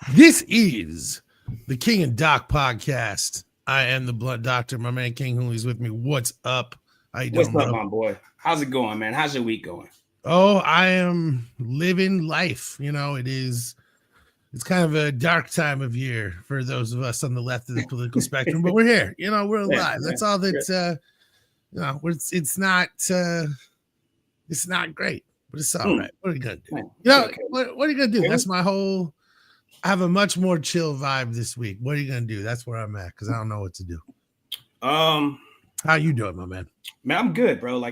This is the King and Doc podcast. I am the Blood Doctor. My man King Hulie's with me. What's up? How you doing, What's up, bro? my boy? How's it going, man? How's your week going? Oh, I am living life. You know, it's kind of a dark time of year for those of us on the left of the political spectrum, but we're here. You know, we're alive. That's all that it's not great, but it's all right. What are you gonna do? Man, You know, okay. what are you gonna do? That's my whole. I have a much more chill vibe this week. What are you gonna do? That's where I'm at because I don't know what to do. How you doing, my man? Man, I'm good, bro. I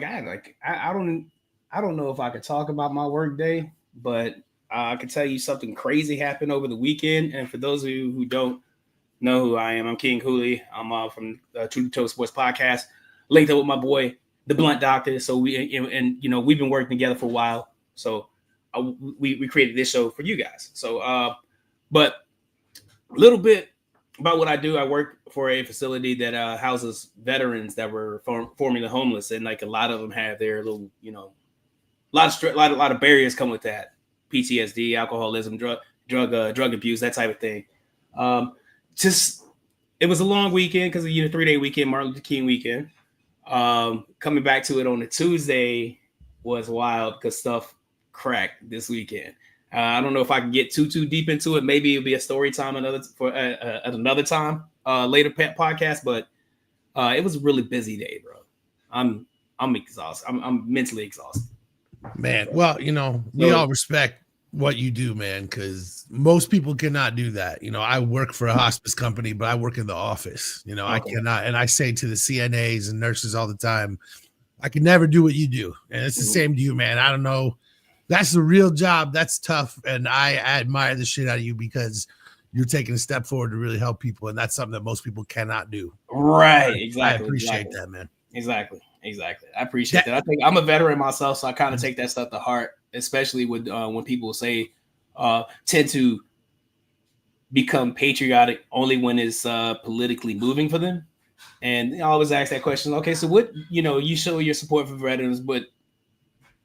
don't know if I could talk about my work day, but I can tell you something crazy happened over the weekend. And for those of you who don't know who I am, I'm King Hulie. I'm from True to Toe Sports Podcast. Linked up with my boy, the Blunt Doctor. So we've been working together for a while. So we created this show for you guys. So but a little bit about what I do. I work for a facility that houses veterans that were formerly homeless, and like a lot of them have their little, a lot of barriers come with that: PTSD, alcoholism, drug abuse, that type of thing. It was a long weekend because of 3-day weekend, Martin Luther King weekend. Coming back to it on a Tuesday was wild because stuff cracked this weekend. I don't know if I can get too deep into it. Maybe it'll be a story time at another time, later podcast. But it was a really busy day, bro. I'm exhausted. I'm mentally exhausted. Man, well, we all respect what you do, man, because most people cannot do that. I work for a hospice company, but I work in the office. Okay. I cannot, and I say to the CNAs and nurses all the time, I can never do what you do. And it's the same to you, man. I don't know. That's the real job. That's tough. And I admire the shit out of you because you're taking a step forward to really help people. And that's something that most people cannot do. Right. Exactly. I appreciate that, man. Exactly. I appreciate that. I think I'm a veteran myself, so I kind of take that stuff to heart, especially with when people say tend to become patriotic only when it's politically moving for them. And I always ask that question. Okay, so what, you show your support for veterans, but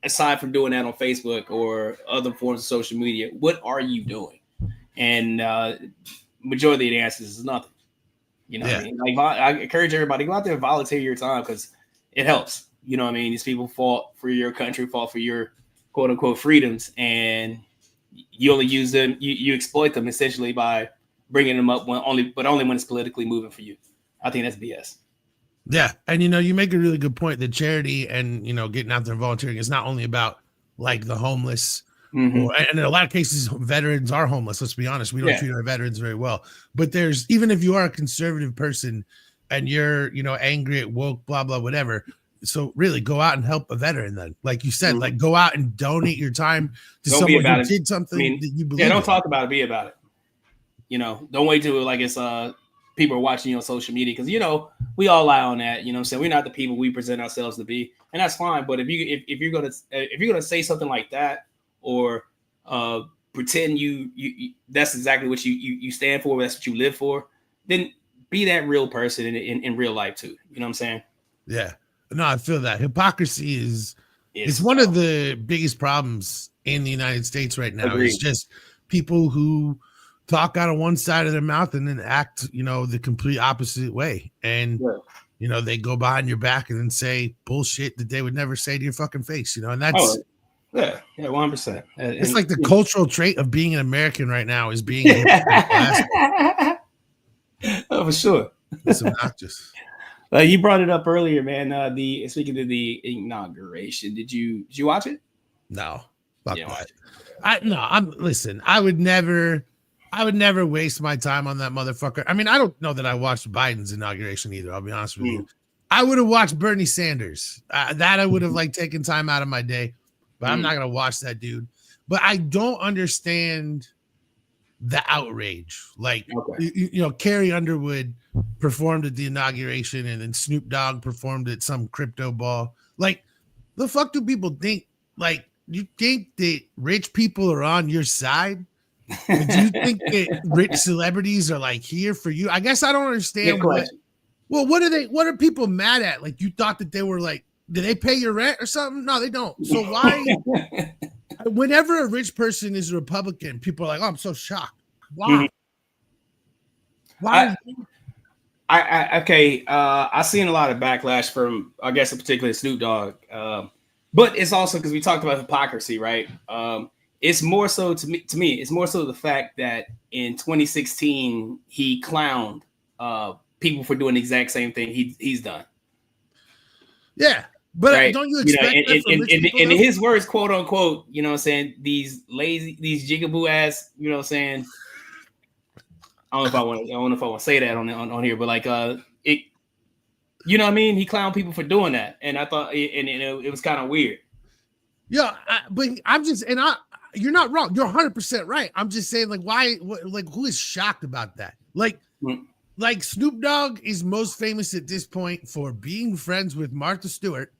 aside from doing that on Facebook or other forms of social media, what are you doing? And majority of the answers is nothing. What I mean? Like, I encourage everybody, go out there and volunteer your time because it helps. You know what I mean? These people fought for your country, fought for your quote unquote freedoms, and you only use them, you exploit them essentially by bringing them up only when it's politically moving for you. I think that's BS. Yeah. And, you make a really good point that charity and, getting out there and volunteering is not only about like the homeless, and in a lot of cases, veterans are homeless. Let's be honest. We don't treat our veterans very well, but even if you are a conservative person and you're, angry at woke, blah, blah, whatever. So really go out and help a veteran then. Like you said, like go out and donate your time to someone who did something that you believe in. Don't talk about it, be about it. Don't wait till like it's people are watching you on social media because we all lie on that. I'm saying we're not the people we present ourselves to be, and that's fine. But if you're gonna say something like that or pretend you that's exactly what you stand for, that's what you live for, then be that real person in real life too. You know what I'm saying? Yeah. No, I feel that hypocrisy is one of the biggest problems in the United States right now. Agreed. It's just people who talk out of one side of their mouth and then act, the complete opposite way. And, they go behind your back and then say bullshit that they would never say to your fucking face, and that's. 100%. It's like the cultural trait of being an American right now is being a oh, for sure. It's obnoxious. You brought it up earlier, man. Speaking of the inauguration, did you watch it? No. Listen, I would never waste my time on that motherfucker. I mean, I don't know that I watched Biden's inauguration either. I'll be honest with you. I would have watched Bernie Sanders. That I would have taken time out of my day, but I'm not going to watch that dude. But I don't understand the outrage. Like, Carrie Underwood performed at the inauguration and then Snoop Dogg performed at some crypto ball. Like, the fuck do people think? Like, you think that rich people are on your side? Do you think that rich celebrities are here for you? I guess I don't understand what are people mad at? Like, you thought that they were did they pay your rent or something? No, they don't. So why whenever a rich person is a Republican, people are like, oh, I'm so shocked. Why? Why? I've seen a lot of backlash from, I guess, in particular Snoop Dogg. But it's also because we talked about hypocrisy, right? It's more so to me, it's more so the fact that in 2016 he clowned people for doing the exact same thing he's done. Yeah, but right? don't you expect that from rich people? In his words, quote unquote, you know what I'm saying, these lazy, these jigaboo ass, you know what I'm saying. I don't know if I want to say that on here, but like it, you know what I mean? He clowned people for doing that, and I thought it was kind of weird. Yeah, but I'm just you're not wrong. You're 100% right. I'm just saying, like, why? Like, who is shocked about that? Like, like Snoop Dogg is most famous at this point for being friends with Martha Stewart,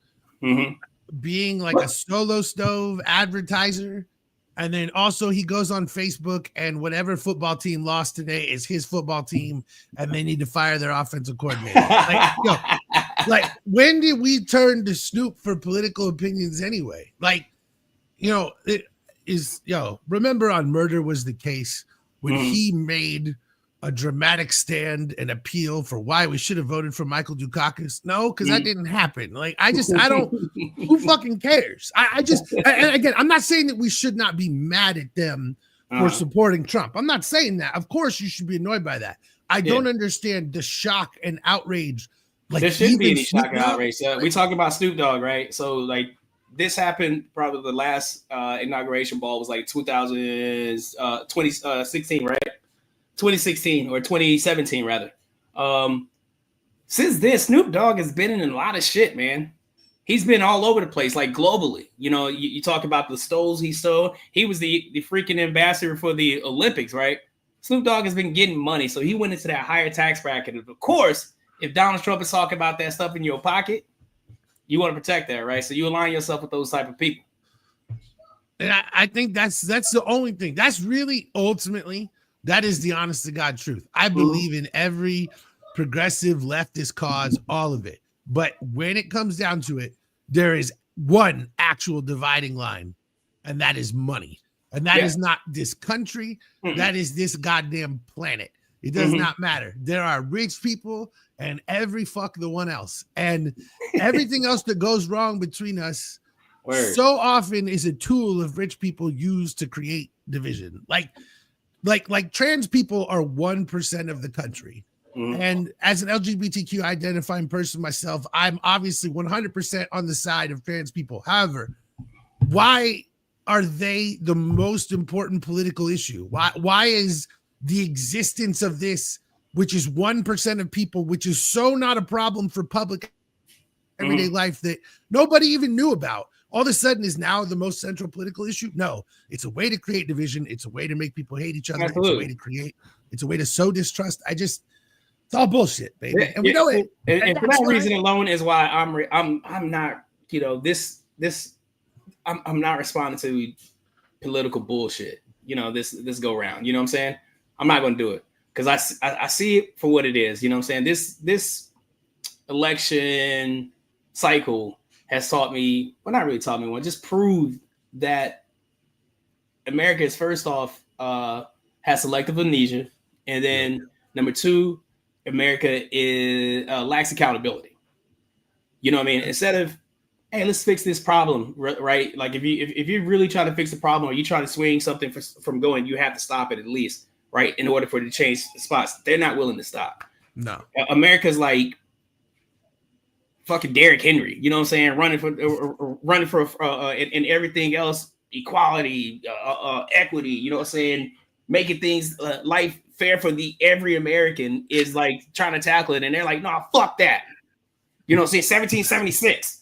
being like a solo stove advertiser. And then also he goes on Facebook and whatever football team lost today is his football team, and they need to fire their offensive coordinator. Like, when did we turn to Snoop for political opinions anyway? Like, it is, remember on Murder Was the Case when he made a dramatic stand and appeal for why we should have voted for Michael Dukakis? No, because that didn't happen. Like, I don't, who fucking cares? And again, I'm not saying that we should not be mad at them for supporting Trump. I'm not saying that. Of course, you should be annoyed by that. I don't understand the shock and outrage. Like, there shouldn't be any shock and outrage. We talking about Snoop Dogg, right? So, like, this happened probably the last inauguration ball was like 2016, right? 2016 or 2017 rather. Since then, Snoop Dogg has been in a lot of shit, man. He's been all over the place, like globally. You know, you talk about the stoles he stole. He was the freaking ambassador for the Olympics, right? Snoop Dogg has been getting money, so he went into that higher tax bracket. Of course, if Donald Trump is talking about that stuff in your pocket, you want to protect that, right? So you align yourself with those type of people. And I think that's the only thing. That's really ultimately. That is the honest to God truth. I believe in every progressive leftist cause, all of it. But when it comes down to it, there is one actual dividing line, and that is money. And that is not this country. That is this goddamn planet. It does not matter. There are rich people and every fuck the one else. And everything else that goes wrong between us so often is a tool of rich people use to create division. Like trans people are 1% of the country. And as an LGBTQ identifying person myself, I'm obviously 100% on the side of trans people. However, why are they the most important political issue? Why is the existence of this, which is 1% of people, which is so not a problem for public everyday life that nobody even knew about, all of a sudden is now the most central political issue? No, it's a way to create division. It's a way to make people hate each other. Absolutely. It's a way to sow distrust. It's all bullshit, baby. And we know it. And for that reason alone is why I'm not, I'm not responding to political bullshit, this go round, you know what I'm saying? I'm not going to do it because I see it for what it is. You know what I'm saying? This election cycle has taught me, well, not really taught me one, just proved that America is first off has selective amnesia, and then number two, America is lacks accountability. You know what I mean? Instead of, hey, let's fix this problem, right? Like if you're really trying to fix the problem, or you trying to swing something from going, you have to stop it at least, right? In order for it to change spots, they're not willing to stop. No, America's like fucking Derrick Henry, you know what I'm saying? Running for and everything else, equality, equity, you know what I'm saying? Making things life fair for every American is like trying to tackle it, and they're like, no, fuck that. You know what I'm saying? 1776.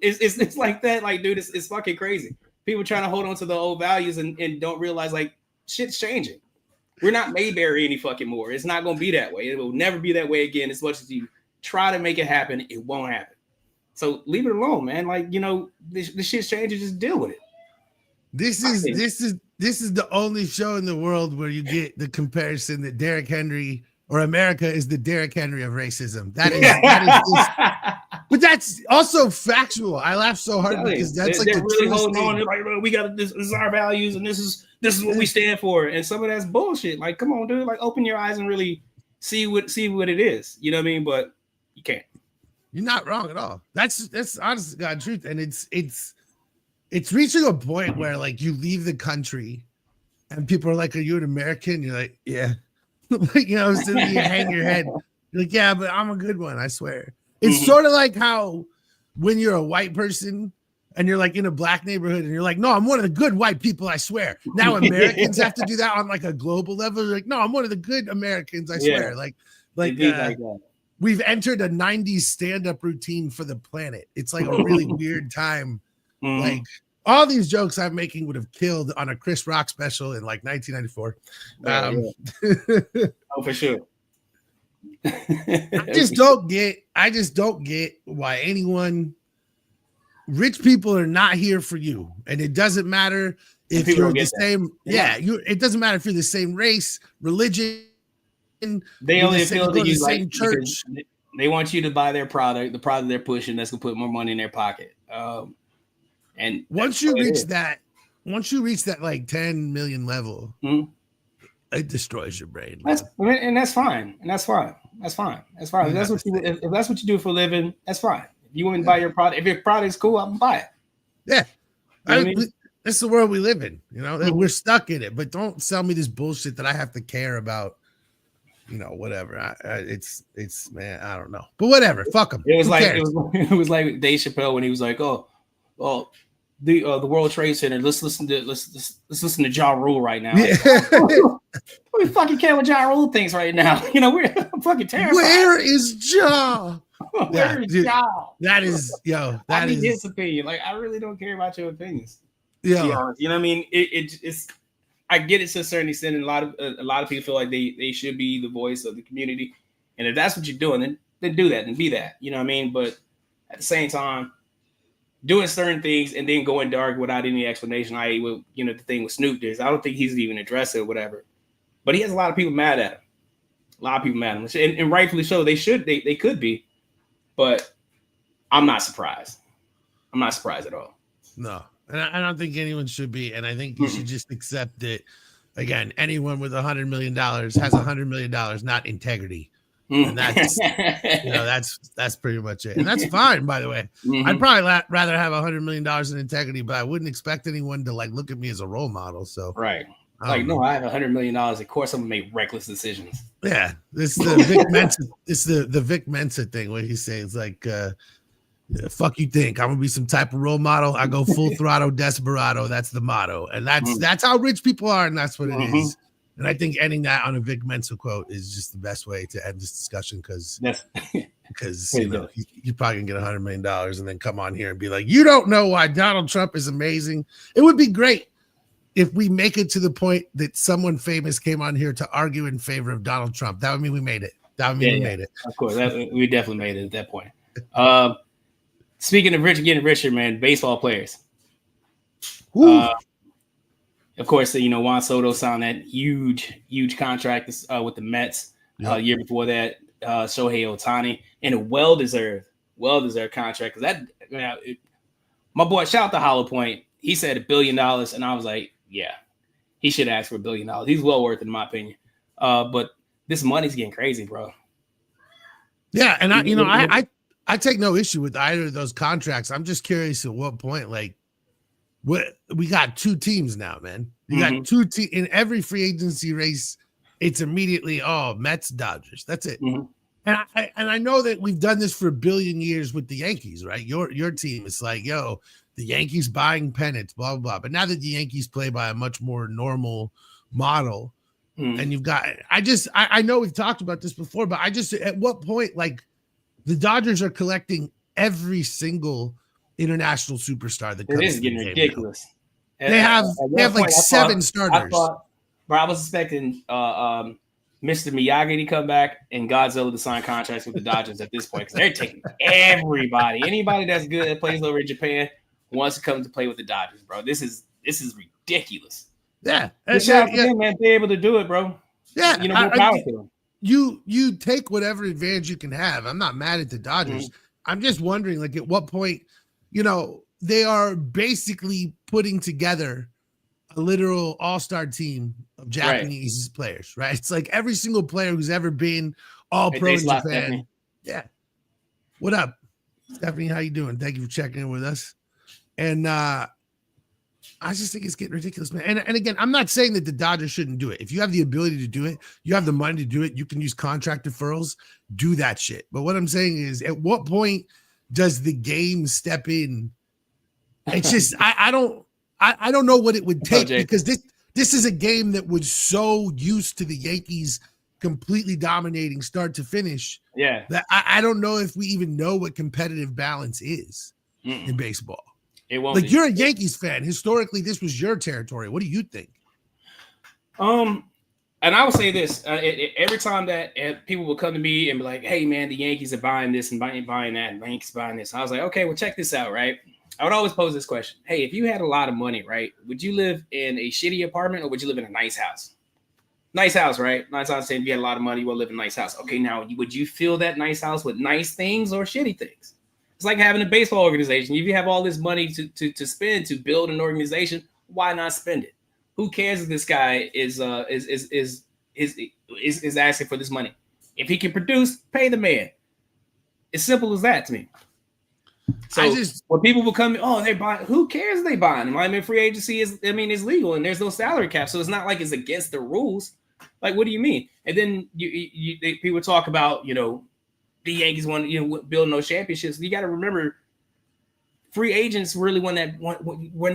It's like that. Like, dude, it's fucking crazy. People trying to hold on to the old values and don't realize like shit's changing. We're not Mayberry any fucking more. It's not gonna be that way. It will never be that way again. As much as you try to make it happen, it won't happen. So leave it alone, man. Like, the shit's changing. Just deal with it. This is the only show in the world where you get the comparison that Derrick Henry or America is the Derrick Henry of racism. That is But that's also factual. I laugh so hard because that's they're really holding on. They're like, we got this is our values, and this is what we stand for. And some of that's bullshit. Like, come on, dude. Like, open your eyes and really see what it is. You know what I mean? But you can't. You're not wrong at all. That's honest to God truth. And it's reaching a point where like you leave the country and people are like, "Are you an American?" You're like, "Yeah." Like, you know, so you hang your head. You're like, "Yeah, but I'm a good one, I swear." It's sort of like how when you're a white person and you're like in a black neighborhood and you're like, "No, I'm one of the good white people, I swear." Now Americans have to do that on like a global level. They're like, "No, I'm one of the good Americans, I swear." Like we've entered a 90s stand-up routine for the planet. It's like a really weird time. Like all these jokes I'm making would have killed on a Chris Rock special in like 1994. Oh, for sure. I just don't get why rich people are not here for you. And it doesn't matter if you're the same. Yeah, it doesn't matter if you're the same race, religion. They only appeal to you like church. They want you to buy their product, the product they're pushing that's gonna put more money in their pocket. And once you reach that like 10 million level, it destroys your brain. That's fine. That's fine. If that's what you do for a living, that's fine. If you want to buy your product, if your product's cool, I'm gonna buy it. Yeah. It's the world we live in, you know. We're stuck in it, but don't sell me this bullshit that I have to care about. You know, whatever. It's man, I don't know, but whatever. Fuck them. It was like Dave Chappelle when he was like, "Oh, the World Trade Center. Let's listen to Ja Rule right now." We fucking care what Ja Rule thinks right now. You know, we're fucking terrified. Where is Ja? Where is Ja? That is his opinion. Like, I really don't care about your opinions. Yeah, you know what I mean. It's. I get it to a certain extent, and a lot of people feel like they should be the voice of the community, and if that's what you're doing, then do that and be that. You know what I mean? But at the same time, doing certain things and then going dark without any explanation, i.e., the thing with Snoop did, I don't think he's even addressed it or whatever. But he has a lot of people mad at him. A lot of people mad at him, and rightfully so. They could be, but I'm not surprised. I'm not surprised at all. No. And I don't think anyone should be. And I think you should just accept that, again, anyone with $100 million has $100 million, not integrity. And that's, that's pretty much it. And that's fine, by the way. I'd probably rather have $100 million in integrity, but I wouldn't expect anyone to like look at me as a role model. So, right. Like, no, I have $100 million. Of course, I'm gonna make reckless decisions. Yeah. It's the Vic Mensa. It's the Vic Mensa thing where he says like, fuck you think I'm gonna be some type of role model? I go full throttle desperado. That's the motto, and that's how rich people are, and that's what it is. And I think ending that on a Vic Mensa quote is just the best way to end this discussion because you're probably gonna get $100 million and then come on here and be like, you don't know why Donald Trump is amazing. It would be great if we make it to the point that someone famous came on here to argue in favor of Donald Trump. That would mean we made it. We made it. Of course, we definitely made it at that point. Speaking of getting richer, man, baseball players. Of course, Juan Soto signed that huge contract with the Mets. Year before that, Shohei Ohtani, and a well-deserved contract. Because my boy, shout out to Hollow Point. He said $1 billion, and I was like, yeah, he should ask for $1 billion. He's well worth it, in my opinion. But this money's getting crazy, bro. Yeah, and I take no issue with either of those contracts. I'm just curious at what point, like, we got two teams now, man. You got two teams in every free agency race. It's immediately, Mets, Dodgers. That's it. And I know that we've done this for a billion years with the Yankees, right? Your team is like, the Yankees buying pennants, blah, blah, blah. But now that the Yankees play by a much more normal model, and you've got, I know we've talked about this before, but at what point, like, the Dodgers are collecting every single international superstar that comes. It is getting ridiculous. They have like 7 starters. I was expecting Mr. Miyagi to come back and Godzilla to sign contracts with the Dodgers at this point because they're taking everybody. Anybody that's good that plays over in Japan wants to come to play with the Dodgers, bro. This is ridiculous. Yeah, shout out to them, man. They're able to do it, bro. Yeah, more power to them. You take whatever advantage you can have. I'm not mad at the Dodgers. I'm just wondering, like, at what point, they are basically putting together a literal all-star team of Japanese players, right? It's like every single player who's ever been all-pro in Japan. Stephanie. Yeah. What up, Stephanie? How you doing? Thank you for checking in with us. And I just think it's getting ridiculous, man. And again, I'm not saying that the Dodgers shouldn't do it. If you have the ability to do it, you have the money to do it, you can use contract deferrals, do that shit. But what I'm saying is, at what point does the game step in? It's just I don't know what it would take, because this is a game that was so used to the Yankees completely dominating start to finish. Yeah. That I don't know if we even know what competitive balance is in baseball. It won't like be. You're a Yankees fan. Historically, this was your territory. What do you think? And I would say this, every time that people will come to me and be like, hey man, the Yankees are buying this and buying that, and the Yankees buying this. I was like, okay, well, check this out, right? I would always pose this question. Hey, if you had a lot of money, right, would you live in a shitty apartment or would you live in a nice house? Nice house, right? Nice house. Saying if you had a lot of money, you would live in a nice house. Okay, now would you fill that nice house with nice things or shitty things? It's like having a baseball organization. If you have all this money to spend to build an organization, why not spend it? Who cares if this guy is asking for this money? If he can produce, pay the man. It's simple as that to me. So when people will come, they buy. Who cares if they buying him? I mean, free agency is legal and there's no salary cap, so it's not like it's against the rules. Like, what do you mean? And then people talk about the Yankees want building those championships. You got to remember, free agents really wasn't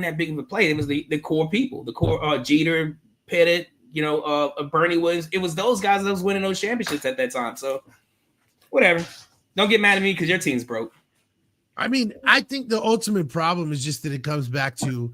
that big of a play. It was the core people, the core Jeter, Pettit, Bernie Williams. It was those guys that was winning those championships at that time. So whatever. Don't get mad at me because your team's broke. I mean, I think the ultimate problem is just that it comes back to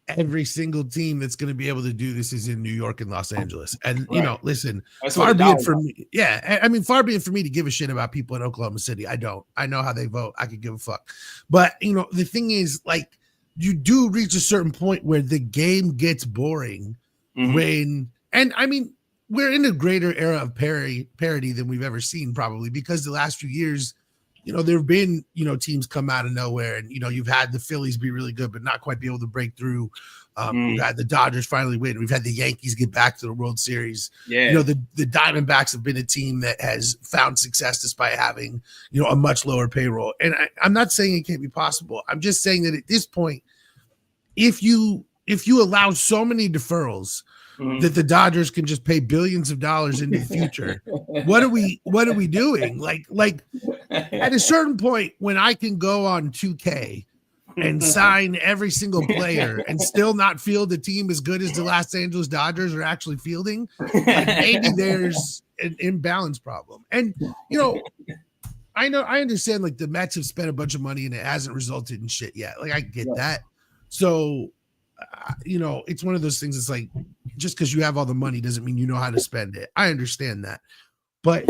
every single team that's going to be able to do this is in New York and Los Angeles. And, listen, far be it for me. Yeah. I mean, far be it for me to give a shit about people in Oklahoma City. I don't. I know how they vote. I could give a fuck. But, the thing is, like, you do reach a certain point where the game gets boring and I mean, we're in a greater era of parody than we've ever seen, probably, because the last few years, there have been, teams come out of nowhere and, you've had the Phillies be really good, but not quite be able to break through. We've had the Dodgers finally win. We've had the Yankees get back to the World Series. Yeah. The Diamondbacks have been a team that has found success despite having, a much lower payroll. And I'm not saying it can't be possible. I'm just saying that at this point, if you allow so many deferrals that the Dodgers can just pay billions of dollars into the future, what are we doing? Like at a certain point, when I can go on 2K and sign every single player and still not field a team as good as the Los Angeles Dodgers are actually fielding, like maybe there's an imbalance problem. And I understand, like, the Mets have spent a bunch of money and it hasn't resulted in shit yet. Like, I get that. So it's one of those things. It's like, just because you have all the money doesn't mean you know how to spend it. I understand that. But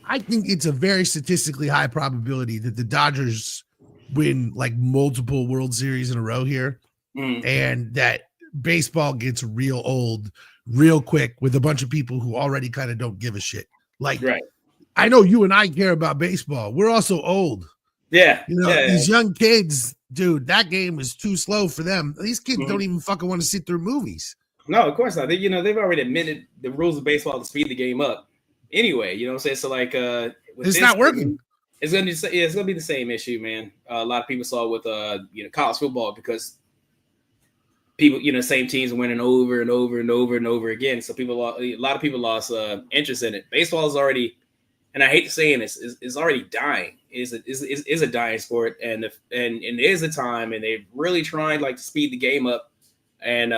I think it's a very statistically high probability that the Dodgers win like multiple World Series in a row here, and that baseball gets real old real quick with a bunch of people who already kind of don't give a shit. Like, I know you and I care about baseball. We're also old. Yeah. These young kids, dude, that game is too slow for them. These kids don't even fucking want to sit through movies. No, of course not. They've already admitted the rules of baseball to speed the game up. Anyway, you know what I'm saying? So, like, it's not working. It's gonna be the same issue, man. A lot of people saw with college football, because people, same teams winning over and over and over and over again. So a lot of people lost interest in it. Baseball is already, and I hate to say this, is already dying. Is a dying sport, and it is a time, and they're really trying, like, to speed the game up, and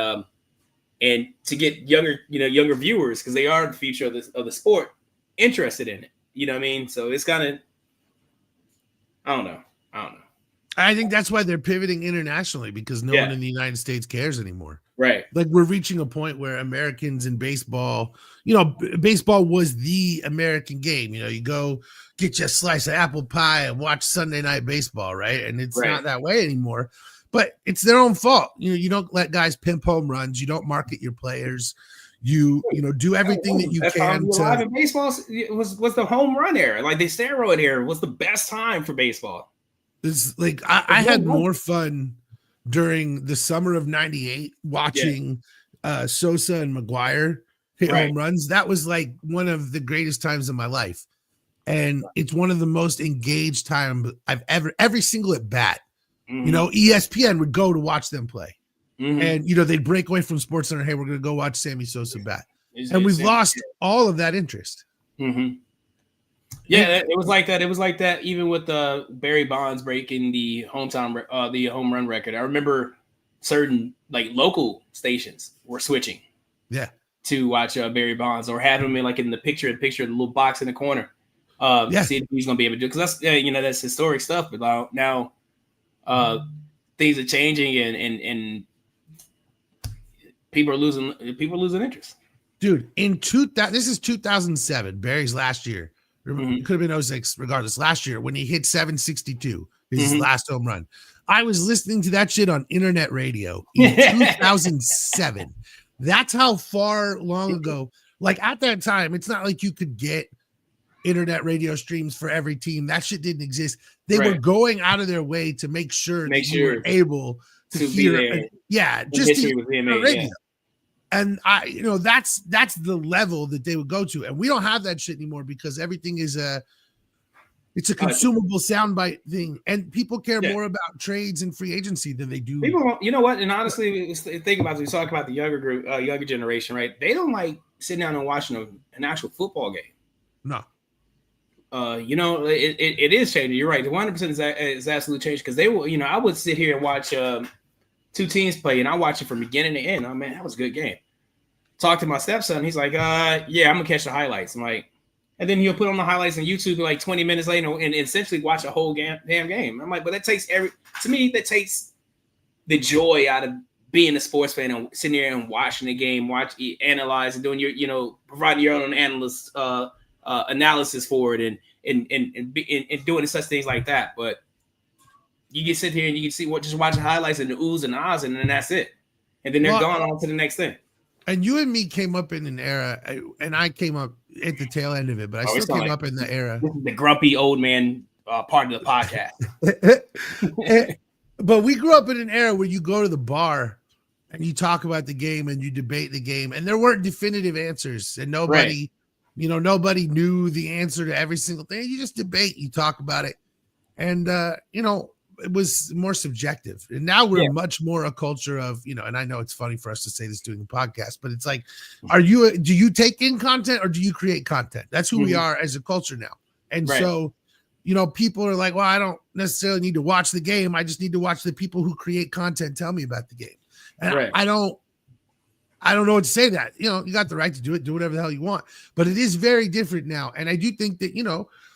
to get younger viewers, because they are the future of the sport, interested in it. You know what I mean? So it's kind of, I don't know. I think that's why they're pivoting internationally, because no one in the United States cares anymore. Right. Like, we're reaching a point where Americans in baseball, baseball was the American game. You go get you a slice of apple pie and watch Sunday Night Baseball, right? And it's not that way anymore. But it's their own fault. You don't let guys pimp home runs. You don't market your players. You do everything that you best time can to be alive in baseball was the home run era. Like the steroid era was the best time for baseball. It's like I had more fun during the summer of '98 watching Sosa and McGuire hit home runs. That was like one of the greatest times of my life. And it's one of the most engaged times I've every single at bat. ESPN would go to watch them play. And they'd break away from Sports Center. Hey, we're gonna go watch Sammy Sosa bat. And we've lost all of that interest. Yeah, it was like that. It was like that even with Barry Bonds breaking the home run record. I remember certain like local stations were switching to watch Barry Bonds or have him in the picture, the little box in the corner. See if he's gonna be able to do, because that's that's historic stuff. But now things are changing and people are losing interest. Dude, this is 2007, Barry's last year. It could have been 06, regardless. Last year, when he hit 762, his last home run. I was listening to that shit on internet radio in 2007. That's how far long ago. Like at that time, it's not like you could get internet radio streams for every team. That shit didn't exist. They were going out of their way to make sure you were able to hear. Just to hear radio. And that's the level that they would go to, and we don't have that shit anymore because everything is it's a consumable soundbite thing, and people care more about trades and free agency than they do. People, you know what? And honestly, think about it. We talk about the younger generation, right? They don't like sitting down and watching an actual football game. No. It is changing. You're right. The 100% is absolutely changed because they will. I would sit here and watch two teams play, and I watch it from beginning to end. Oh man, that was a good game. Talk to my stepson. He's like, yeah, I'm gonna catch the highlights. I'm like, and then he'll put on the highlights on YouTube like 20 minutes later and essentially watch a whole damn game. I'm like, but that takes that takes the joy out of being a sports fan and sitting there and watching the game, analyze and doing your, providing your own analysis for it and doing such things like that. But you can sit here and you can see just watching highlights and the oohs and ahs, and then that's it. And then they're gone on to the next thing. And you and me came up in an era, and I came up at the tail end of it, but I still came up in the era. This is the grumpy old man part of the podcast. But we grew up in an era where you go to the bar and you talk about the game and you debate the game, and there weren't definitive answers, and nobody knew the answer to every single thing. You just debate, you talk about it, and it was more subjective. And now we're much more a culture of, and I know it's funny for us to say this doing a podcast, but it's like, do you take in content or do you create content? That's who we are as a culture now. And so, people are like, well, I don't necessarily need to watch the game. I just need to watch the people who create content tell me about the game. And I don't know what to say that, you got the right to do it, do whatever the hell you want, but it is very different now. And I do think that,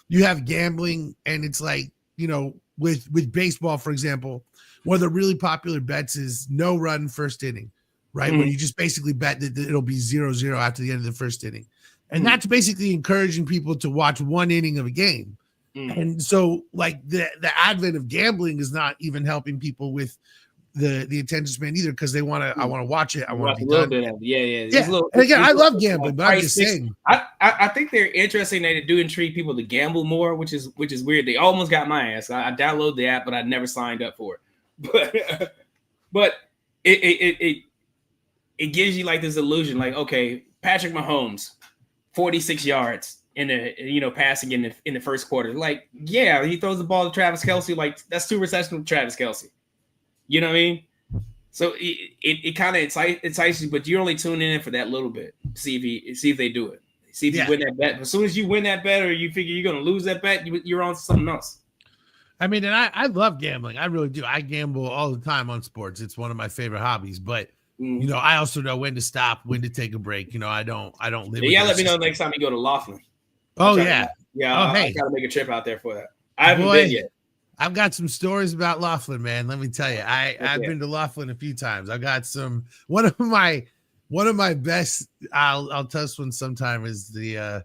you have gambling, and it's like, with baseball, for example, one of the really popular bets is no run first inning, right? When you just basically bet that it'll be 0-0 after the end of the first inning. And that's basically encouraging people to watch one inning of a game. And so like the advent of gambling is not even helping people with the attention span either, because they want to, I want to watch it. I want to be done. And again, I love gambling, but I'm just saying. I think they're interesting that they do intrigue people to gamble more, which is weird. They almost got my ass. I downloaded the app, but I never signed up for it. But it gives you like this illusion, like, okay, Patrick Mahomes, 46 yards in the passing in the first quarter. Like, yeah, he throws the ball to Travis Kelce. Like, that's 2 receptions with Travis Kelce. You know what I mean? So it kind of entices you, but you're only tuning in for that little bit. See if they do it. See if you win that bet. As soon as you win that bet, or you figure you're going to lose that bet, you're on to something else. I mean, and I love gambling. I really do. I gamble all the time on sports. It's one of my favorite hobbies. But I also know when to stop, when to take a break. I don't live. Yeah, let me know next time you go to Laughlin. Oh yeah, I gotta make a trip out there for that. I haven't been yet. I've got some stories about Laughlin, man. Let me tell you, I've been to Laughlin a few times. I've got one of my best. I'll tell this one sometime. Is the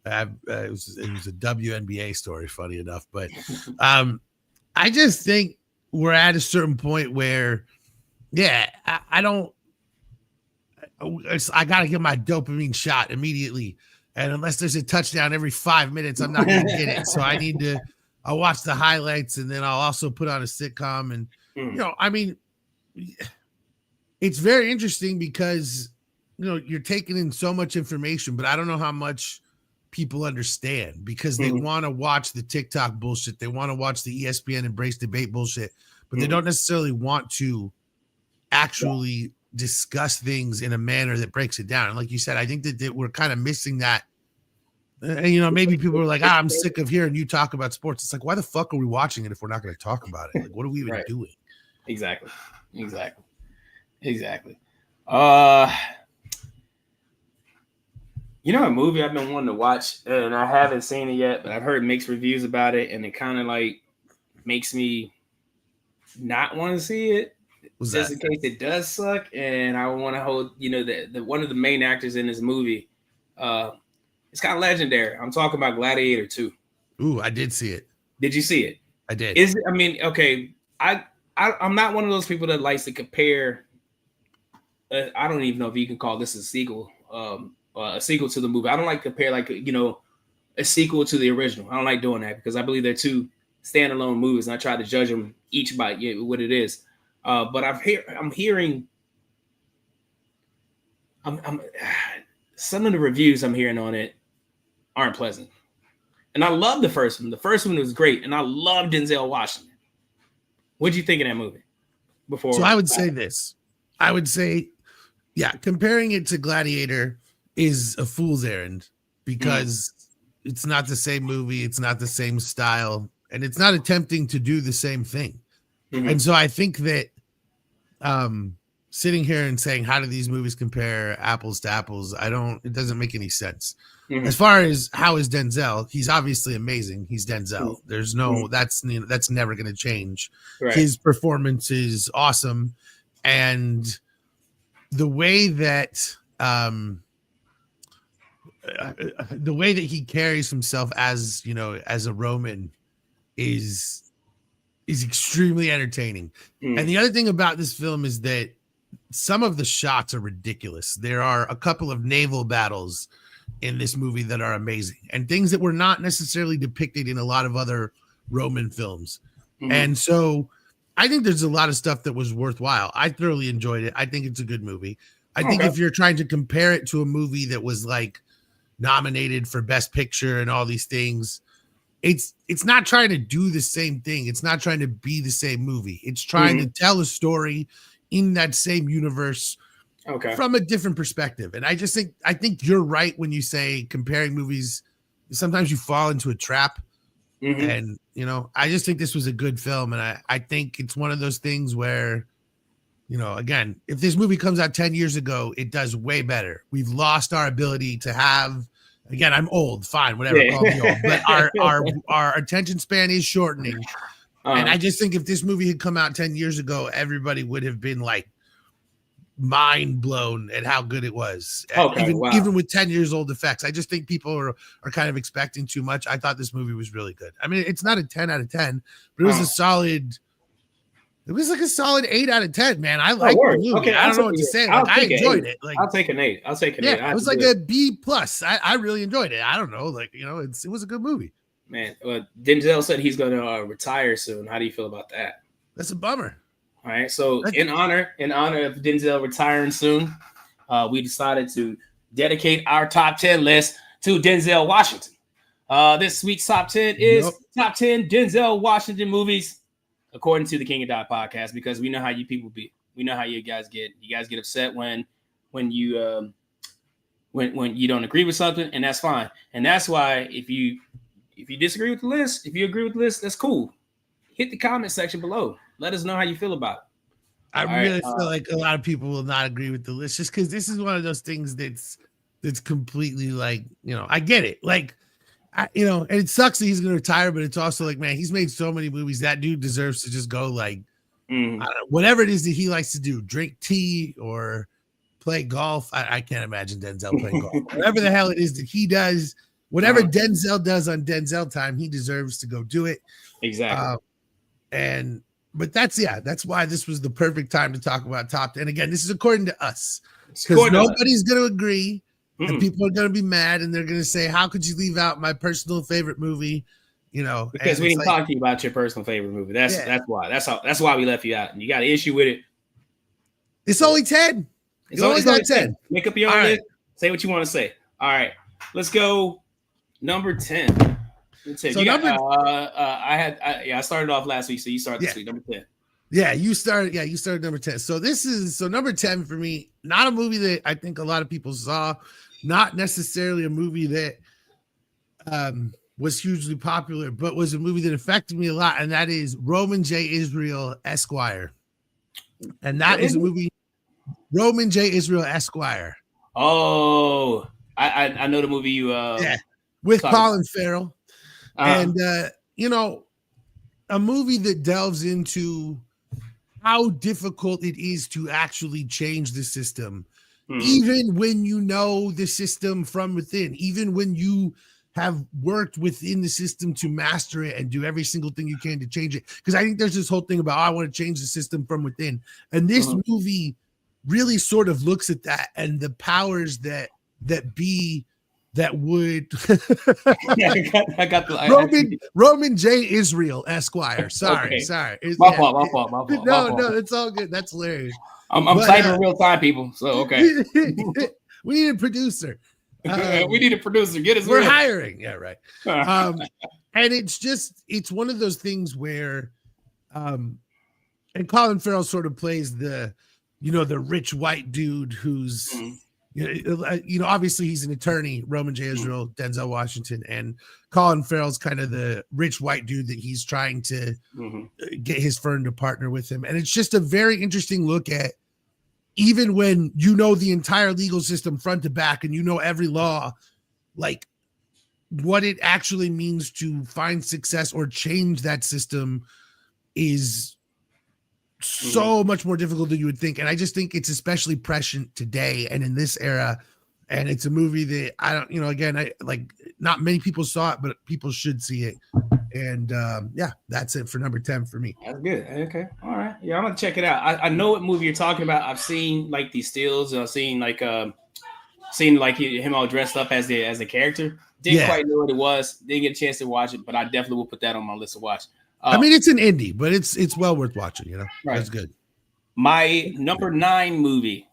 it was a WNBA story, funny enough, but I just think we're at a certain point where, I don't. I got to get my dopamine shot immediately. And unless there's a touchdown every 5 minutes, I'm not going to get it. So I'll watch the highlights, and then I'll also put on a sitcom. And, I mean, it's very interesting because, you're taking in so much information, but I don't know how much people understand because they want to watch the TikTok bullshit. They want to watch the ESPN Embrace Debate bullshit, but they don't necessarily want to actually discuss things in a manner that breaks it down. And like you said, I think that we're kind of missing that. And, maybe people are like, I'm sick of hearing you talk about sports. It's like, why the fuck are we watching it if we're not going to talk about it? Like, what are we even doing? Exactly. A movie I've been wanting to watch, and I haven't seen it yet, but I've heard mixed reviews about it, and it kind of like makes me not want to see it. Just in case it does suck, and I want to hold, the one of the main actors in this movie. It's kind of legendary. I'm talking about Gladiator 2. Ooh, I did see it. Did you see it? I did. I'm not one of those people that likes to compare. I don't even know if you can call this a sequel. A sequel to the movie. I don't like to compare a sequel to the original. I don't like doing that because I believe they're two standalone movies, and I try to judge them each by what it is. But I'm hearing some of the reviews I'm hearing on it aren't pleasant. And I love the first one. The first one was great, and I love Denzel Washington. What do you think of that movie? So I would say this. I would say, comparing it to Gladiator is a fool's errand because it's not the same movie, it's not the same style, and it's not attempting to do the same thing. And so I think that sitting here and saying, how do these movies compare apples to apples? It doesn't make any sense. As far as how is Denzel, he's obviously amazing. He's Denzel. There's no, that's never going to change. Right. His performance is awesome. And the way that, he carries himself as a Roman is extremely entertaining. And the other thing about this film is that some of the shots are ridiculous. There are a couple of naval battles in this movie that are amazing and things that were not necessarily depicted in a lot of other Roman films. And so I think there's a lot of stuff that was worthwhile. I thoroughly enjoyed it. I think it's a good movie. I think if you're trying to compare it to a movie that was like nominated for Best Picture and all these things, it's not trying to do the same thing. It's not trying to be the same movie. It's trying to tell a story in that same universe from a different perspective. And I think you're right when you say comparing movies. Sometimes you fall into a trap. And, I just think this was a good film. And I think it's one of those things where, again, if this movie comes out 10 years ago, it does way better. We've lost our ability to have, again, I'm old, fine, whatever, call me old, but our attention span is shortening. And I just think if this movie had come out 10 years ago, everybody would have been like mind blown at how good it was. Even with 10 years old effects. I just think people are kind of expecting too much. I thought this movie was really good. I mean, it's not a 10 out of 10, but it was a solid 8 out of 10, man. I like the movie. Okay, I don't know what to say. Like, I enjoyed it. Like, I'll take an 8. It was like a B plus. I really enjoyed it. I don't know. Like, it was a good movie. Man, Denzel said he's going to retire soon. How do you feel about that? That's a bummer. All right. So in honor of Denzel retiring soon, we decided to dedicate our top 10 list to Denzel Washington. This week's top 10 is top 10 Denzel Washington movies, according to the King of Dot podcast, because we know how you people be. We know how you guys get. You guys get upset when you don't agree with something, and that's fine. And that's why if you disagree with the list, if you agree with the list, that's cool. Hit the comment section below. Let us know how you feel about it. I really feel like a lot of people will not agree with the list just because this is one of those things that's completely like, I get it. Like, and it sucks that he's going to retire, but it's also like, man, he's made so many movies. That dude deserves to just go like, I don't know, whatever it is that he likes to do, drink tea or play golf. I can't imagine Denzel playing golf. Whatever the hell it is that he does, whatever Denzel does on Denzel time, he deserves to go do it. Exactly. But that's why this was the perfect time to talk about top 10. Again, this is according to us. because nobody's going to agree, and people are going to be mad, and they're going to say, "How could you leave out my personal favorite movie?" Because we didn't talk to you about your personal favorite movie. That's why. That's why we left you out. And you got an issue with it. It's only 10. It's only 10. Make up your own list. Say what you want to say. All right, let's go. Number 10. So I started off last week, so you start this week. Number 10. Yeah, you started number 10. So number 10 for me, not a movie that I think a lot of people saw, not necessarily a movie that was hugely popular, but was a movie that affected me a lot, and that is Roman J. Israel Esquire. And that is a movie, Roman J. Israel Esquire. Oh, I know the movie you with Colin Farrell. And a movie that delves into how difficult it is to actually change the system, even when you know the system from within, even when you have worked within the system to master it and do every single thing you can to change it. Because I think there's this whole thing about, I want to change the system from within. And this movie really sort of looks at that and the powers that would I got the Roman J. Israel Esquire. Sorry. My fault. No, it's all good. That's hilarious. I'm typing in real time, people. So okay. We need a producer. We need a producer. Get us. We're hiring. Yeah, right. And it's one of those things where, and Colin Farrell sort of plays the rich white dude who's, obviously he's an attorney, Roman J. Israel, Denzel Washington, and Colin Farrell's kind of the rich white dude that he's trying to get his firm to partner with him. And it's just a very interesting look at, even when you know the entire legal system front to back and you know every law, like what it actually means to find success or change that system is so much more difficult than you would think. And I just think it's especially prescient today and in this era. And it's a movie that I don't, again, not many people saw it, but people should see it. And that's it for number 10 for me. That's good. Okay. All right. Yeah, I'm gonna check it out. I know what movie you're talking about. I've seen like these stills, and I've seen him all dressed up as the character. Didn't quite know what it was. Didn't get a chance to watch it, but I definitely will put that on my list to watch. I mean, it's an indie, but it's well worth watching. Right. It's good. My number 9 movie,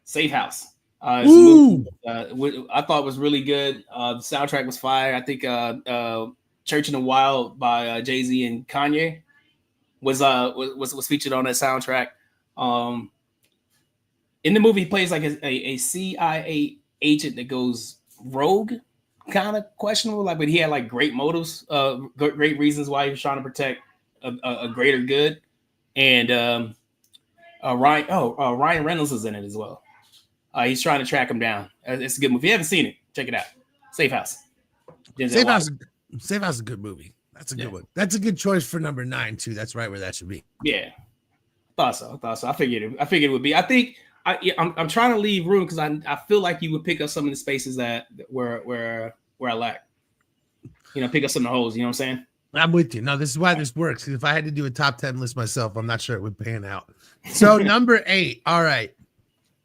Safe House. I thought was really good. The soundtrack was fire. I think Church in the Wild by Jay-Z and Kanye was featured on that soundtrack. In the movie, he plays like a CIA agent that goes rogue, kind of questionable. But he had like great motives, great reasons why he was trying to protect a greater good. And Ryan Reynolds is in it as well. He's trying to track him down. It's a good movie. If you haven't seen it, check it out. Safe House. Safe House is a good movie. That's a good one. That's a good choice for number 9 too. That's right where that should be. Yeah, thought so. I figured it would be. I think I'm trying to leave room because I feel like you would pick up some of the spaces that where I lack. Pick up some of the holes. You know what I'm saying? I'm with you. No, this is why this works. If I had to do a top 10 list myself, I'm not sure it would pan out. So number 8. All right.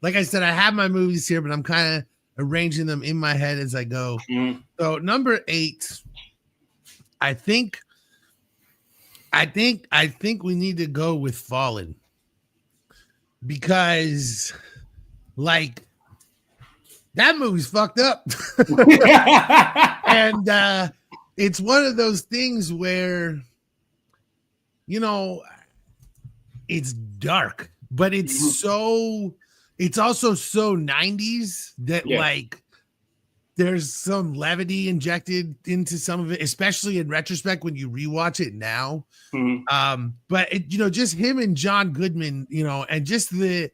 Like I said, I have my movies here, but I'm kind of arranging them in my head as I go. So number 8, I think we need to go with Fallen, because like that movie's fucked up. And it's one of those things where it's dark, but it's also so 90s that like there's some levity injected into some of it, especially in retrospect when you rewatch it now. But it, just him and John Goodman, and just I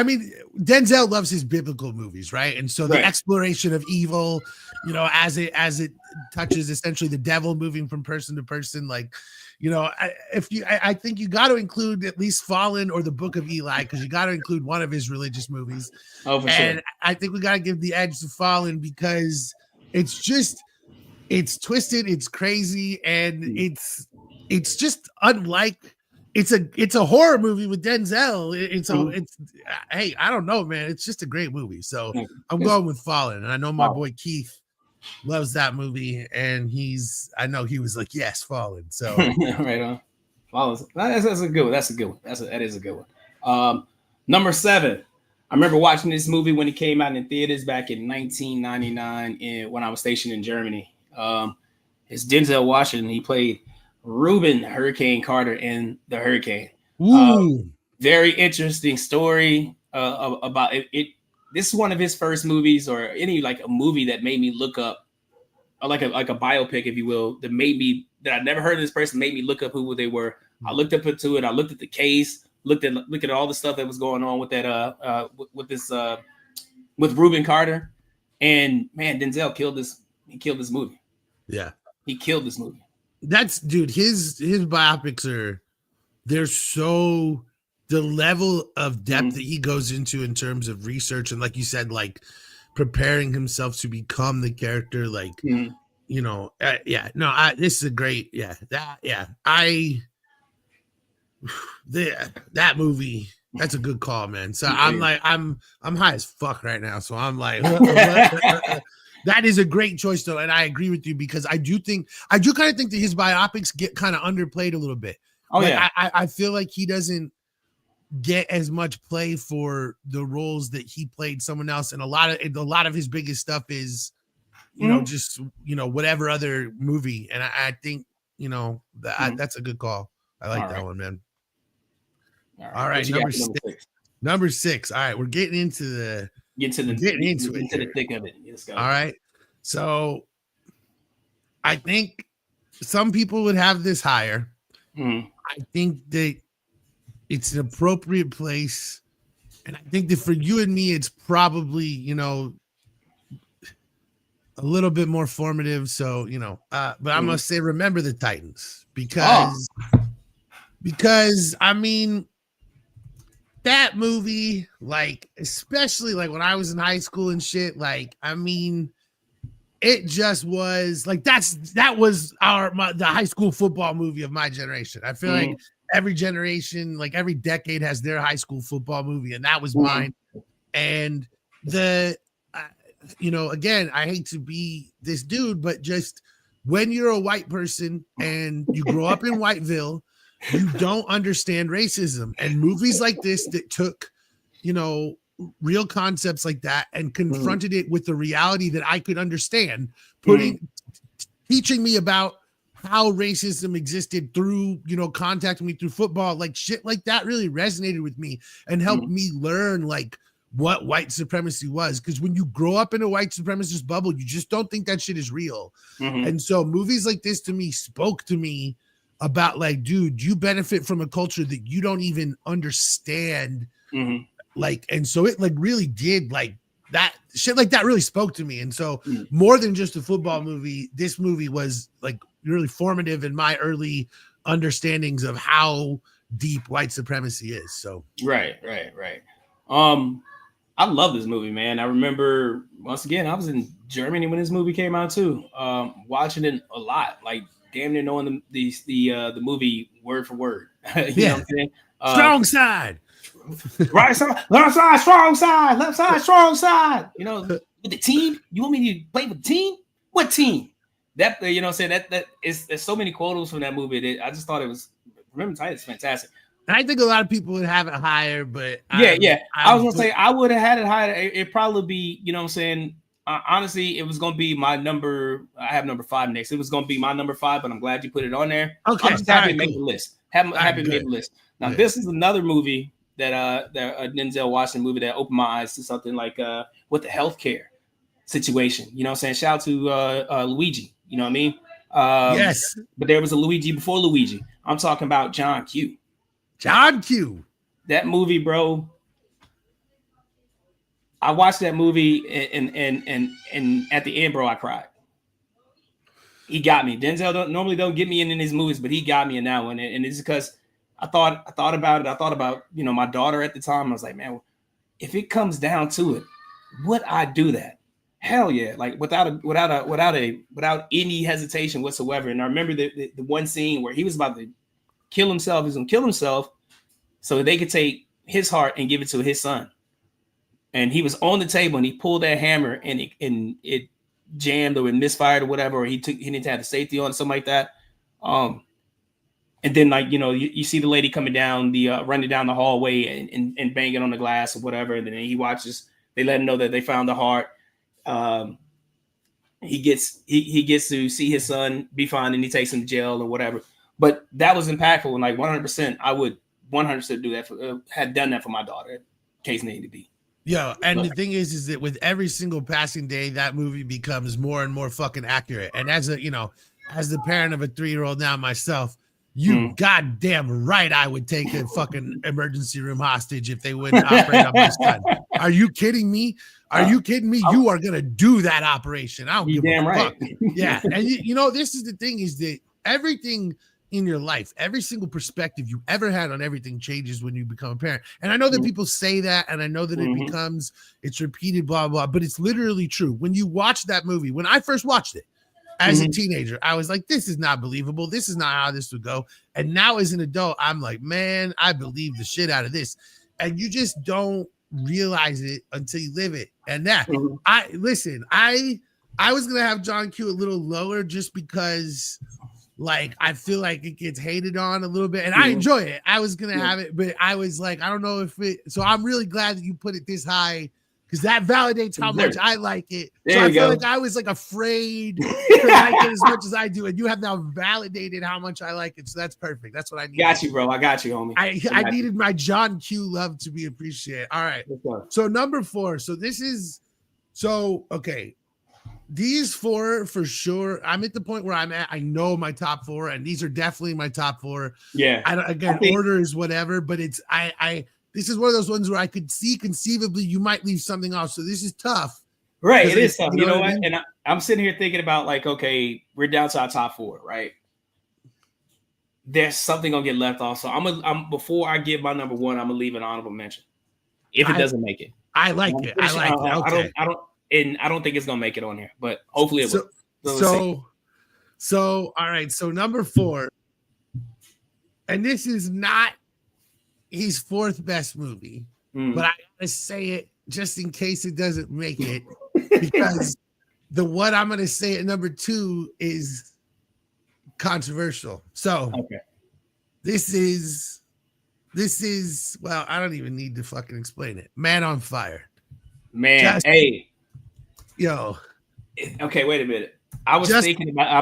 mean, Denzel loves his biblical movies, right? And so the exploration of evil, as it touches essentially the devil moving from person to person, like, I think you got to include at least Fallen or the Book of Eli, because you got to include one of his religious movies. Oh, for and sure. I think we got to give the edge to Fallen because it's twisted, it's crazy, and it's just unlike it's a horror movie with Denzel. It's hey, I don't know, man. It's just a great movie. So I'm going with Fallen, and I know my boy Keith loves that movie, and I know he was like, yes, Fallen. So right on. Fallen. That's a good one. That is a good one. Number 7. I remember watching this movie when it came out in theaters back in 1999 when I was stationed in Germany. It's Denzel Washington. He played Reuben Hurricane Carter in The Hurricane. Very interesting story about it. This is one of his first movies, or any like a movie that made me look up, or like a biopic, if you will, that I never heard of this person, made me look up who they were. I looked up into it. I looked at the case, looked at all the stuff that was going on with that with Reuben Carter, and man, Denzel killed this. He killed this movie. Yeah, he killed this movie. That's dude. His biopics they're so, the level of depth that he goes into in terms of research, and like you said, like preparing himself to become the character, like you know, this is a great, that movie, that's a good call, man. So I'm like, I'm high as fuck right now, so I'm like, that is a great choice though, and I agree with you, because I do kind of think that his biopics get kind of underplayed a little bit. I feel like he doesn't get as much play for the roles that he played someone else, and a lot of his biggest stuff is, you know, just, you know, whatever other movie, and I think, you know, that's a good call. I like that one, man. All right, number six. All right, we're getting into the thick of it. Let's go. All right, so I think some people would have this higher. I think that it's an appropriate place, and I think that for you and me, it's probably, you know, a little bit more formative. So, you know, but I'm gonna say Remember the Titans, because I mean, that movie, like, especially like when I was in high school and shit, like, I mean, it just was like, that was the high school football movie of my generation. I feel like every generation, like every decade, has their high school football movie, and that was mine. And you know, again, I hate to be this dude, but just when you're a white person and you grow up in Whiteville, you don't understand racism. And movies like this that took, you know, real concepts like that and confronted it with the reality that I could understand, teaching me about how racism existed through, you know, contacting me through football, like shit like that really resonated with me and helped me learn like what white supremacy was. Because when you grow up in a white supremacist bubble, you just don't think that shit is real. And so movies like this to me spoke to me about like, dude, you benefit from a culture that you don't even understand. Like, and so it like really did, like, that shit like that really spoke to me. And so more than just a football movie, this movie was like really formative in my early understandings of how deep white supremacy is. So right. I love this movie, man. I remember, once again, I was in Germany when this movie came out too, watching it a lot, like damn near knowing the movie word for word. You know what I'm saying? Strong side. Right side, left side, strong side, left side, strong side. You know, with the team. You want me to play with the team? What team? That, you know what I'm saying? That is, there's so many quotes from that movie. I just thought it was, Remember Titans is fantastic. And I think a lot of people would have it higher, but I was gonna say I would have had it higher. It'd probably be, you know what I'm saying? Honestly, it was gonna be my number. I have number 5 next. It was gonna be my number 5, but I'm glad you put it on there. Okay, I'm just happy to make the list. Happy to make the list. Now, this is another movie that Denzel Washington movie that opened my eyes to something like with the healthcare situation. You know what I'm saying? Shout out to Luigi. You know what I mean? Yes. But there was a Luigi before Luigi. I'm talking about John Q. John Q. That movie, bro. I watched that movie and at the end, bro, I cried. He got me. Denzel normally don't get me in his movies, but he got me in that one. And it's because I thought about it. I thought about, you know, my daughter at the time. I was like, man, if it comes down to it, would I do that? Hell yeah. Like without any hesitation whatsoever. And I remember the one scene where he was about to kill himself. He's gonna kill himself so they could take his heart and give it to his son. And he was on the table and he pulled that hammer and it jammed or it misfired or whatever, or he didn't have the safety on, something like that. And then, like, you know, you see the lady coming down running down the hallway and banging on the glass or whatever. And then he watches, they let him know that they found the heart. He gets to see his son be fine and he takes him to jail or whatever. But that was impactful. And like 100%, I would 100% do that had done that for my daughter, case needed to be. Yeah, and the thing is that with every single passing day, that movie becomes more and more fucking accurate. And as the parent of a 3-year-old now myself, you goddamn right I would take a fucking emergency room hostage if they wouldn't operate on my son. Are you kidding me? You are gonna do that operation. I don't give a fuck. Right. Yeah, and you know, this is the thing, is that everything in your life, every single perspective you ever had on everything changes when you become a parent. And I know that people say that, and I know that it's repeated, blah, blah, but it's literally true. When you watch that movie, when I first watched it as a teenager, I was like, this is not believable. This is not how this would go. And now as an adult, I'm like, man, I believe the shit out of this. And you just don't realize it until you live it. And that I was going to have John Q a little lower just because, like, I feel like it gets hated on a little bit, and I enjoy it. I was gonna have it, but I was like, I don't know if it. So I'm really glad that you put it this high, because that validates how much I like it. So I feel like I was like afraid to like it as much as I do, and you have now validated how much I like it. So that's perfect. That's what I need. Got you, bro. I got you, homie. I needed my John Q love to be appreciated. All right. So number 4. So okay. These 4 for sure. I'm at the point where I'm at. I know my top 4, and these are definitely my top 4. Yeah. I think order is whatever, but it's this is one of those ones where I could see conceivably you might leave something off. So this is tough. Right. It is tough. You know what? I mean? And I'm sitting here thinking about, like, okay, we're down to our top 4, right? There's something gonna get left off. So I'm before I give my number 1, I'm gonna leave an honorable mention if it doesn't make it. I like it. I like it. Okay. I don't think it's gonna make it on here, but hopefully it will. So all right. So number 4, and this is not his 4th best movie, but I gotta say it just in case it doesn't make it, because the what I'm gonna say at number 2 is controversial. So this is well, I don't even need to fucking explain it. Man on Fire. Man, yo. Okay, wait a minute. I'm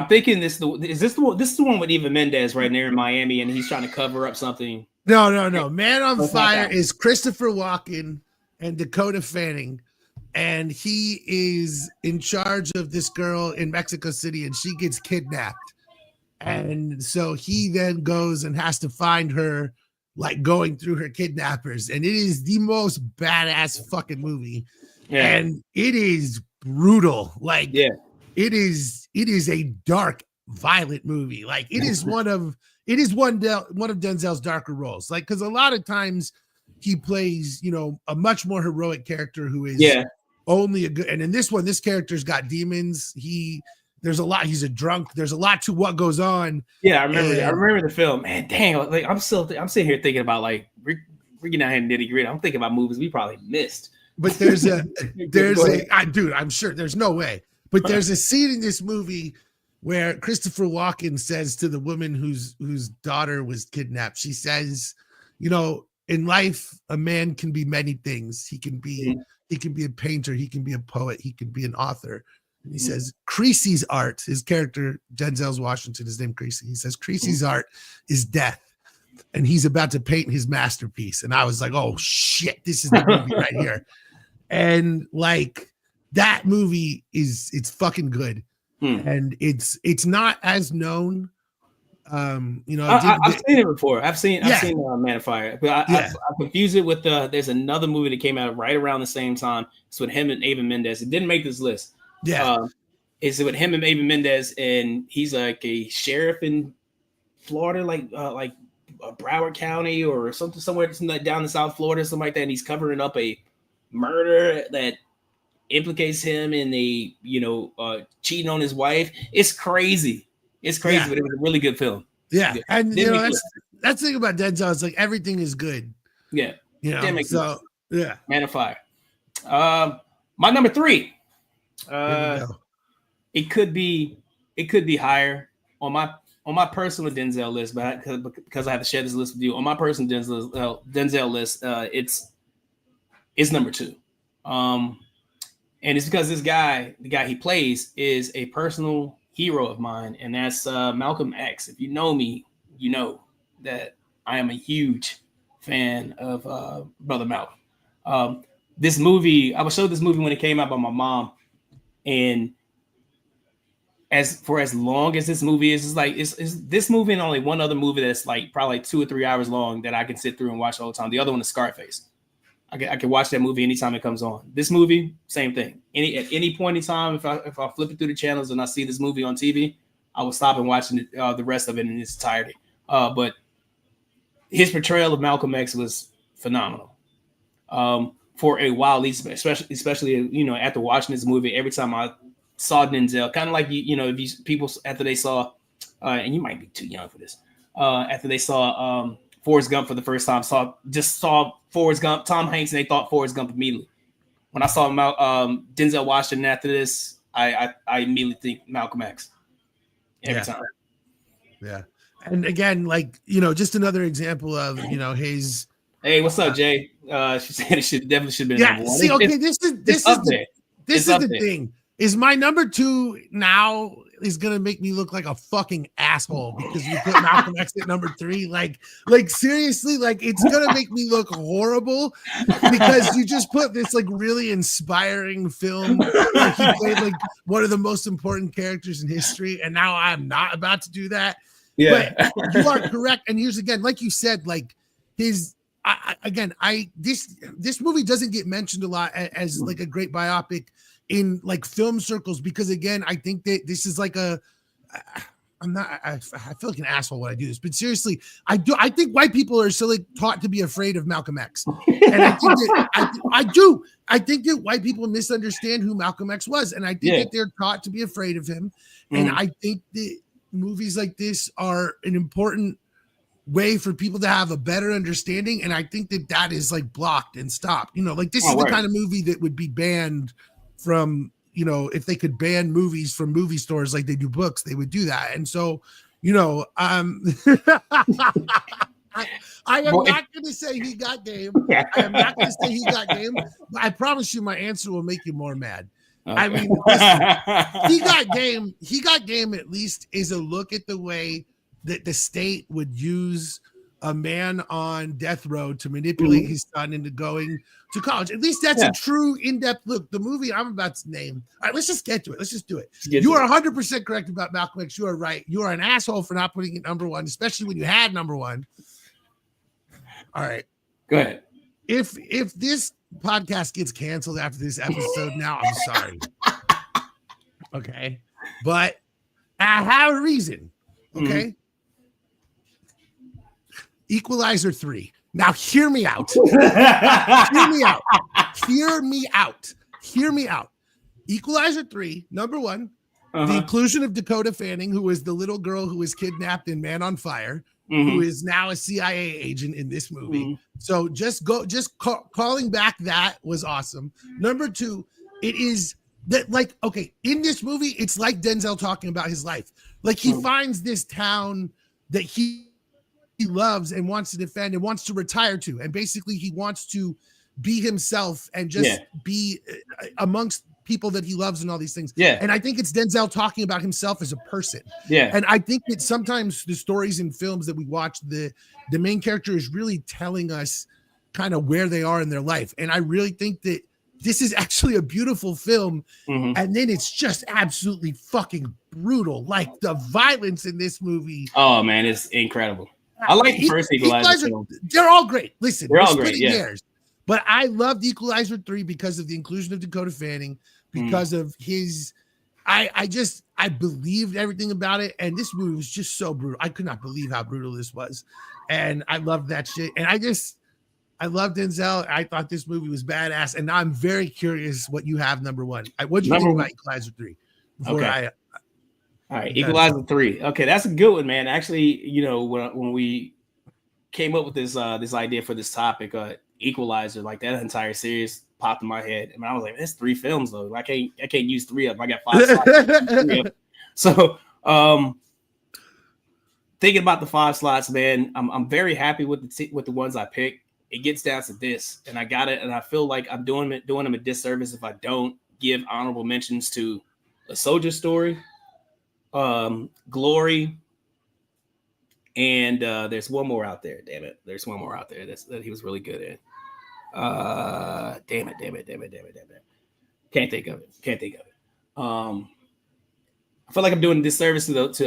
thinking this is the one with Eva Mendes right there in Miami, and he's trying to cover up something. No. Man on Fire is Christopher Walken and Dakota Fanning, and he is in charge of this girl in Mexico City, and she gets kidnapped. And so he then goes and has to find her, like, going through her kidnappers. And it is the most badass fucking movie. Yeah. And it is brutal. Like, it is a dark, violent movie. Like, it is one of Denzel's darker roles. Like, because a lot of times he plays, you know, a much more heroic character who is only a good. And in this one, this character's got demons. There's a lot. He's a drunk. There's a lot to what goes on. Yeah, I remember the film. Man, dang! Like, I'm sitting here thinking about, like, we're getting out here nitty gritty. I'm thinking about movies we probably missed. But I'm sure there's no way. But there's a scene in this movie where Christopher Walken says to the woman whose daughter was kidnapped, she says, you know, in life, a man can be many things. He can be a painter. He can be a poet. He can be an author. And he says, Creasy's art, his character, Denzel Washington, is named Creasy. He says, Creasy's art is death. And he's about to paint his masterpiece. And I was like, oh, shit, this is the movie right here. And, like, that movie it's fucking good. And it's not as known. You know, I've seen it before. I've seen Man on Fire. But I confuse it with there's another movie that came out right around the same time. It's with him and Eva Mendes. It didn't make this list. It's with him and Eva Mendes, and he's like a sheriff in Florida, like Broward County or somewhere down in South Florida, something like that. And he's covering up a murder that implicates him in cheating on his wife. It's crazy. But it was a really good film. Yeah, and you know that's the thing about Denzel. It's like everything is good. Yeah. You know. So yeah. Man of Fire. My number 3. It could be higher on my personal Denzel list, but because I have to share this list with you on my personal Denzel list, it's number 2. And it's because this guy, the guy he plays, is a personal hero of mine, and that's Malcolm X. If you know me, you know that I am a huge fan of Brother Malcolm. This movie, I was showed this movie when it came out by my mom, and as long as this movie is, it's like it's this movie and only one other movie that's like probably 2 or 3 hours long that I can sit through and watch all the time. The other one is Scarface. I can watch that movie anytime it comes on. This movie, same thing. At any point in time, if I flip it through the channels and I see this movie on TV, I will stop and watch the rest of it in its entirety. But his portrayal of Malcolm X was phenomenal. For a while, especially after watching this movie, every time I saw Denzel, kind of like if people after they saw, and you might be too young for this, after they saw Forrest Gump for the first time, saw Forrest Gump, Tom Hanks, and they thought Forrest Gump immediately. When I saw Denzel Washington after this, I immediately think Malcolm X every time. Yeah, and again, just another example of his. Hey, what's up, Jay? She said it definitely should have been number 1. See, okay, this is the thing. Is my number 2 now is gonna make me look like a fucking asshole because you put Malcolm X at number 3? Like seriously, it's gonna make me look horrible because you just put this really inspiring film. He played one of the most important characters in history, and now I'm not about to do that. Yeah, but you are correct. And here's again, like you said, this movie doesn't get mentioned a lot as a great biopic in film circles, because again, I think that this is I feel like an asshole when I do this, but seriously, I think white people are still taught to be afraid of Malcolm X. And I think that I think that white people misunderstand who Malcolm X was, and I think that they're taught to be afraid of him. And I think that movies like this are an important way for people to have a better understanding, and I think that is blocked and stopped. This is the kind of movie that would be banned from, if they could ban movies from movie stores like they do books, they would do that. And so, I am not going to say he got game. I am not going to say he got game. But I promise you my answer will make you more mad. Okay. I mean, listen, he got game. He got game at least is a look at the way that the state would use a man on death row to manipulate his son into going to college. At least that's a true in-depth look. The movie I'm about to name. All right, let's just get to it. Let's just do it. You are 100% correct about Malcolm X. You are right. You are an asshole for not putting it number 1, especially when you had number 1. All right. Go ahead. If this podcast gets canceled after this episode now, I'm sorry. Okay. But I have a reason. Okay. Equalizer 3. Now hear me out. Hear me out. Equalizer 3, number 1, the inclusion of Dakota Fanning, who was the little girl who was kidnapped in Man on Fire, who is now a CIA agent in this movie. So calling back that was awesome. Number 2, it is that in this movie, it's like Denzel talking about his life. He finds this town that he loves and wants to defend and wants to retire to, and basically he wants to be himself and just be amongst people that he loves and all these things. And I think it's Denzel talking about himself as a person. And I think that sometimes the stories in films that we watch, the main character is really telling us kind of where they are in their life. And I really think that this is actually a beautiful film, and then it's just absolutely fucking brutal. The violence in this movie. Oh man, it's incredible. I like the first Equalizer. They're all great. Listen, they're all great. Yeah. But I loved Equalizer 3 because of the inclusion of Dakota Fanning, because of his. I believed everything about it, and this movie was just so brutal. I could not believe how brutal this was, and I loved that shit. And I love Denzel. I thought this movie was badass, and now I'm very curious what you have number 1. What do you think about Equalizer 3? All right, Equalizer 3. Okay, that's a good one, man. Actually, when we came up with this idea for this topic, Equalizer, like that entire series popped in my head. I mean, I was like, "There's 3 films though. I can't use 3 of them. I got 5 slots." So, thinking about the 5 slots, man, I'm very happy with the ones I picked. It gets down to this, and I got it, and I feel like I'm doing them a disservice if I don't give honorable mentions to A Soldier Story, Glory, and there's one more out there. Damn it, there's one more out there that he was really good in. Damn it. Can't think of it. I feel like I'm doing a disservice to those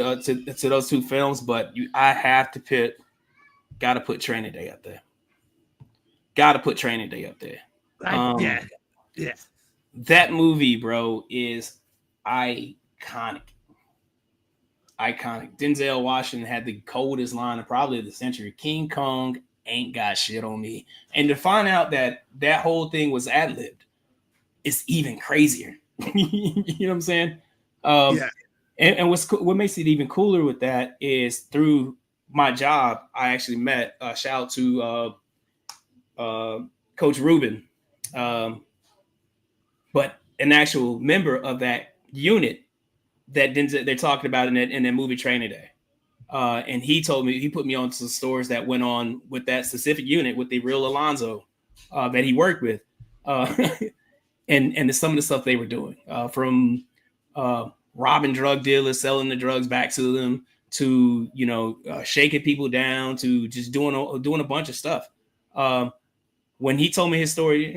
2 films, but I have to gotta put Training Day up there. Yeah. That movie, bro, is iconic. Denzel Washington had the coldest line of probably the century. King Kong ain't got shit on me. And to find out that whole thing was ad-libbed is even crazier. You know what I'm saying? Yeah. And what makes it even cooler with that is through my job, I actually met, shout out to Coach Rubin, but an actual member of that unit that they're talking about in that movie Training Day. And he put me on to the stores that went on with that specific unit with the real Alonzo that he worked with. And some of the stuff they were doing, from robbing drug dealers, selling the drugs back to them, to shaking people down, to just doing a bunch of stuff. When he told me his story,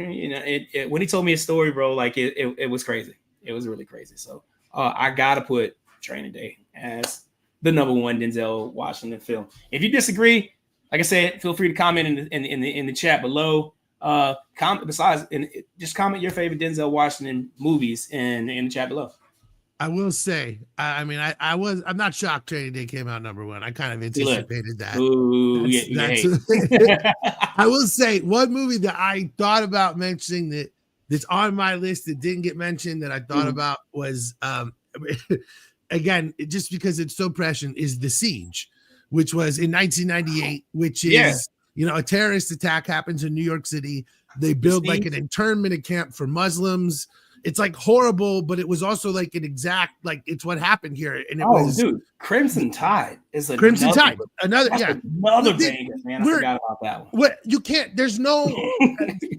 when he told me his story, bro, like it was crazy. It was really crazy. So I gotta put Training Day as the number 1 Denzel Washington film. If you disagree, like I said, feel free to comment in the chat below. Just comment your favorite Denzel Washington movies in the chat below. I will say, I'm not shocked Training Day came out number 1. I kind of anticipated that. Ooh, I will say one movie that I thought about mentioning that's on my list that didn't get mentioned that I thought about was, again, just because it's so prescient, is The Siege, which was in 1998, which is, a terrorist attack happens in New York City. They build like an internment camp for Muslims. It's like horrible, but it was also like an exact, like it's what happened here. And it was, dude, Crimson Tide is Crimson Tide. Another banger, man. I forgot about that one. What you can't, there's no,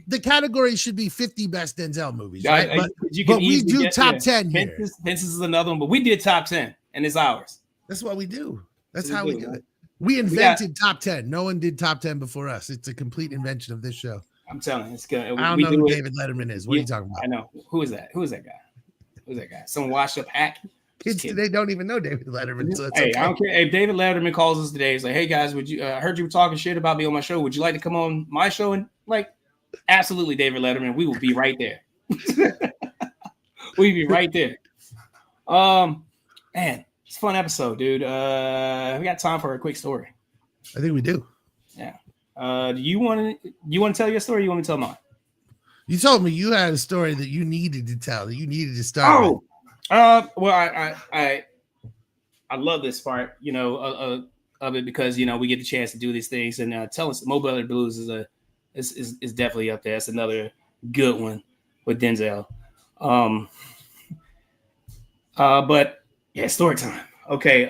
the category should be 50 best Denzel movies, right? But we do top 10 here. This is another one, but we did top 10 and it's ours. That's what we do. That's how we do it. We invented top 10. No one did top 10 before us. It's a complete invention of this show. I'm telling you, it's good. I don't know who David Letterman is. What are you talking about? I know. Who is that? Who is that guy? Some washed up hack? Kids today don't even know David Letterman. So hey, okay. I don't care. If David Letterman calls us today, he's like, "Hey guys, would you? I heard you were talking shit about me on my show. Would you like to come on my show?" And like, absolutely, David Letterman. We will be right there. We'll be right there. Man, it's a fun episode, dude. We got time for a quick story. I think we do. Yeah. Do you want to tell your story? Or you want me to tell mine? You told me you had a story that you needed to tell, that you needed to start. Oh, well, I love this part, of it because we get the chance to do these things, and telling Mobility Blues is definitely up there. That's another good one with Denzel. But yeah, story time. Okay.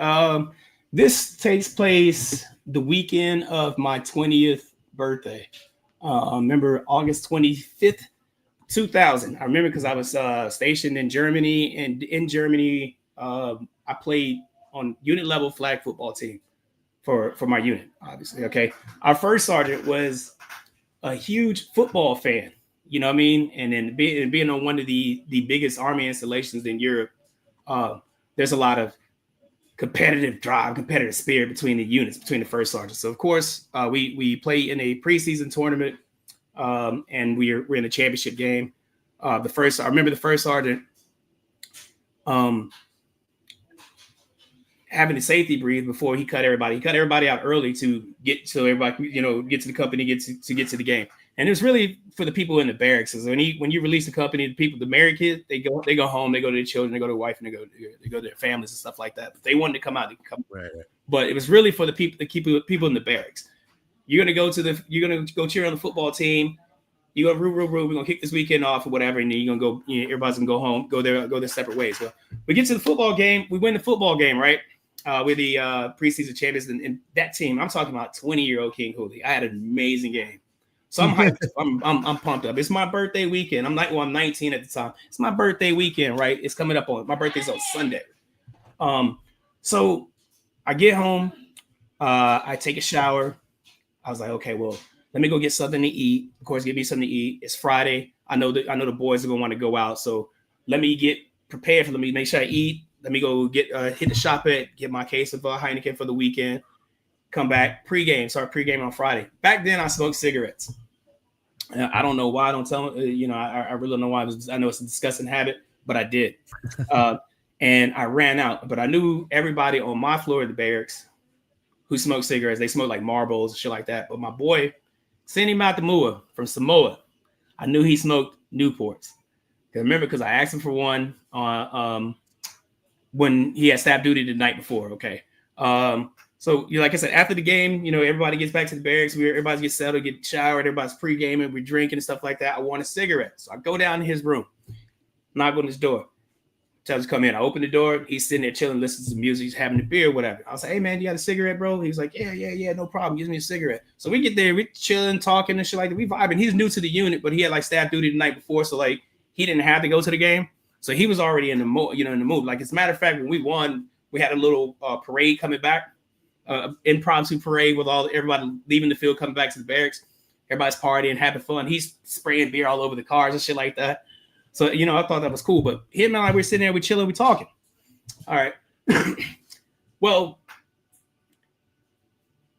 This takes place the weekend of my 20th birthday. Remember August 25th, 2000. I remember because I was stationed in Germany, and in Germany, I played on unit level flag football team for my unit, obviously. Okay. Our first sergeant was a huge football fan, you know what I mean? And then being on one of the biggest army installations in Europe, there's a lot of competitive drive, competitive spirit between the units, between the first sergeants. So of course, we play in a preseason tournament, and we're in a championship game. I remember the first sergeant having a safety breathe before he cut everybody. He cut everybody out early to get to everybody, get to the company, get to the game. And it was really for the people in the barracks. When you release the company, the people, the married kids, they go home, they go to their children, they go to their wife, and they go to their families and stuff like that. But they wanted to come out, they could come. Right. But it was really for the people in the barracks. You're gonna go cheer on the football team. You go root. We're gonna kick this weekend off or whatever, and then you're gonna go. Everybody's gonna go home, go their separate ways. So we get to the football game. We win the football game, right? We're the preseason champions, and that team. I'm talking about 20-year-old King Hulie. I had an amazing game, so I'm hyped. I'm pumped up. It's my birthday weekend. I'm 19 at the time. It's my birthday weekend, right? It's coming up on my birthday's on Sunday. So I get home. I take a shower. I was like, okay, well, let me go get something to eat. Of course, give me something to eat. It's Friday. I know the boys are gonna want to go out, so let me get prepared for. Let me make sure I eat. Let me go get hit the shop get my case of Heineken for the weekend. Come back start pregame on Friday. Back then, I smoked cigarettes. I don't know why. I don't tell them. I really don't know why. I know it's a disgusting habit, but I did. And I ran out. But I knew everybody on my floor of the barracks who smoked cigarettes. They smoked like Marlboros and shit like that. But my boy, Sandy Matamua from Samoa, I knew he smoked Newports. I remember because I asked him for one when he had staff duty the night before. Okay. So like I said, after the game, everybody gets back to the barracks. Everybody gets settled, get showered, everybody's pre-gaming, we're drinking and stuff like that. I want a cigarette. So I go down to his room, knock on his door. Tell him to come in. I open the door. He's sitting there chilling, listening to music, he's having a beer, whatever. I was like, hey man, you got a cigarette, bro? He's like, yeah, no problem. Gives me a cigarette. So we get there, we're chilling, talking and shit like that. We vibing. He's new to the unit, but he had like staff duty the night before, so like he didn't have to go to the game. So he was already in the mood. Like as a matter of fact, when we won, we had a little parade coming back, impromptu parade with everybody leaving the field, coming back to the barracks. Everybody's partying, having fun. He's spraying beer all over the cars and shit like that. So, I thought that was cool. But him and I, we're sitting there, we're chilling, we're talking. All right. Well,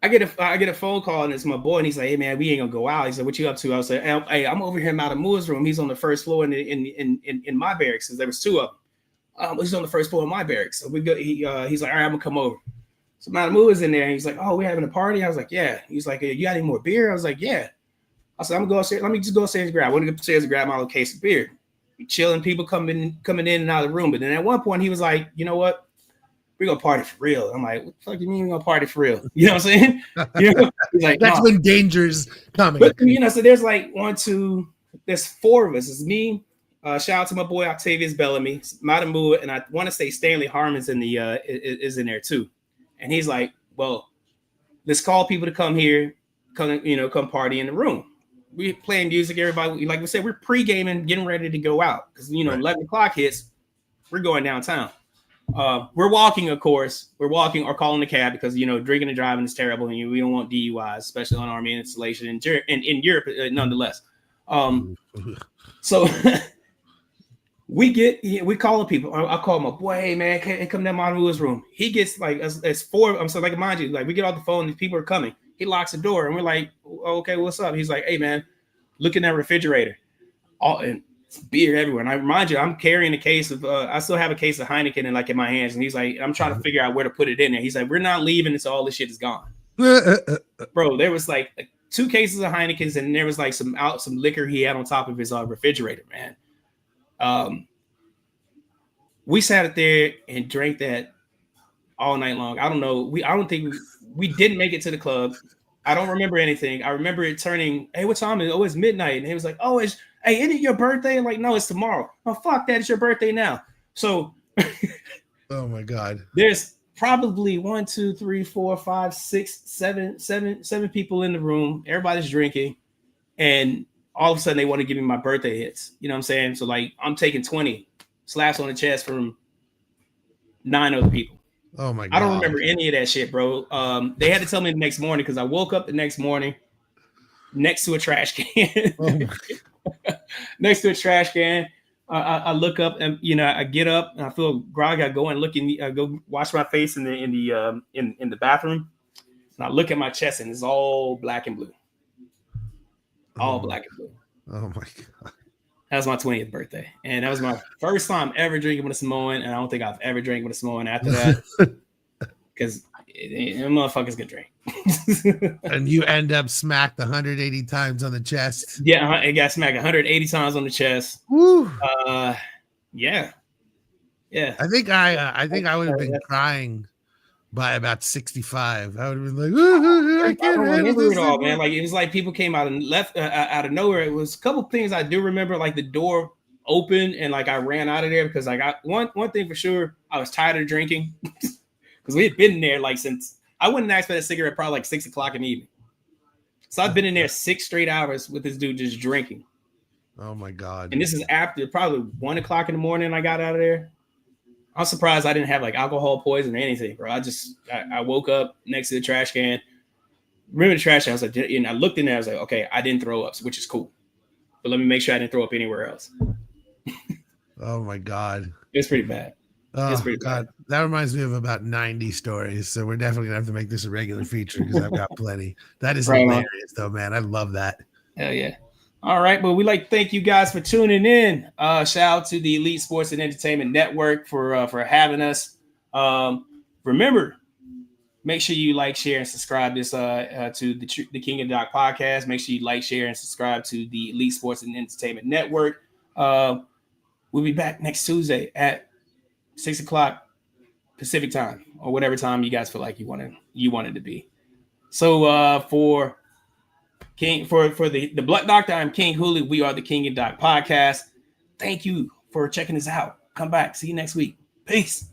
I get a phone call, and it's my boy, and he's like, hey, man, we ain't going to go out. He said, what you up to? I was like, hey, I'm over here in Matamua's room. He's on the first floor in my barracks, because there was two of them. He's on the first floor of my barracks. So we go. He's like, all right, I'm going to come over. So Matamua's in there, and he's like, oh, we're having a party? I was like, yeah. He's like, you got any more beer? I was like, yeah. I said, I'm going to go upstairs. Let me just go upstairs and grab. I went upstairs and grab my little case of beer. Chilling, people coming in and out of the room. But then at one point he was like, you know what? We're gonna party for real. I'm like, what the fuck you mean we're gonna party for real? You know what I'm saying? He's like, that's when danger's coming. But so there's like there's four of us. It's me. Shout out to my boy Octavius Bellamy, Matamua, and I want to say Stanley Harmon's in the is in there too. And he's like, well, let's call people to come here, come party in the room. We're playing music, everybody, like we said, we're pre-gaming, getting ready to go out. Because, 11 o'clock hits, we're going downtown. We're walking, of course. We're walking or calling a cab because, drinking and driving is terrible. And we don't want DUIs, especially on Army installation in Europe, nonetheless. So we call the people. I call my boy, hey, man, come to Matamua's room. He gets like, it's four. So like, mind you, like we get off the phone, these people are coming. He locks the door, and we're like, okay, what's up? He's like, hey, man, look in that refrigerator. And it's beer everywhere. And I remind you, I'm carrying a case of, I still have a case of Heineken in my hands. And he's like, I'm trying to figure out where to put it in there. He's like, we're not leaving until all this shit is gone. Bro, there was like 2 cases of Heinekens, and there was like some liquor he had on top of his refrigerator, man. We sat there and drank that all night long. I don't know. I don't think we didn't make it to the club. I don't remember anything. I remember it turning, hey, what time is it? Oh, it's midnight. And he was like, oh, isn't it your birthday? I'm like, no, it's tomorrow. Oh, fuck that. It's your birthday now. So, oh my God. There's probably 1, 2, 3, 4, 5, 6, 7 people in the room. Everybody's drinking. And all of a sudden they want to give me my birthday hits. You know what I'm saying? So like, I'm taking 20 slaps on the chest from 9 other people. Oh my God. I don't remember any of that shit, bro. They had to tell me the next morning because I woke up the next morning next to a trash can. Next to a trash can. I look up and I get up and I feel groggy. I go and go wash my face in the bathroom. And I look at my chest and it's all black and blue. All black and blue. Oh my God. That was my 20th birthday. And that was my first time ever drinking with a Samoan. And I don't think I've ever drank with a Samoan after that. Because motherfuckers can drink. And you end up smacked 180 times on the chest. Yeah, I got smacked 180 times on the chest. Woo. Yeah. I think I would have been crying by about 65. I would have been like, I don't remember it all, man. Like it was like people came out and left out of nowhere. It was a couple things I do remember, like the door opened and like I ran out of there because I got one thing for sure. I was tired of drinking because we had been in there like since I wouldn't ask for a cigarette probably like 6 o'clock in the evening. So I've been in there 6 straight hours with this dude just drinking. Oh my God. And this is after probably 1 o'clock in the morning I got out of there. I'm surprised I didn't have like alcohol poison or anything, bro. I woke up next to the trash can. Remember the trash can? I was like, and I looked in there. I was like, okay, I didn't throw up, which is cool. But let me make sure I didn't throw up anywhere else. Oh my God. It's pretty bad. Oh God. That reminds me of about 90 stories. So we're definitely gonna have to make this a regular feature because I've got plenty. That is hilarious though, man. I love that. Hell yeah. All right, but we'd like to thank you guys for tuning in. Shout out to the Elite Sports and Entertainment Network for having us. Remember, make sure you like, share, and subscribe this to the King of Doc podcast. Make sure you like, share, and subscribe to the Elite Sports and Entertainment Network. We'll be back next Tuesday at 6 o'clock Pacific time or whatever time you guys feel like you want it to be. So for the Blood Doctor, I'm King Hulie. We are the King and Doc podcast. Thank you for checking us out. Come back. See you next week. Peace.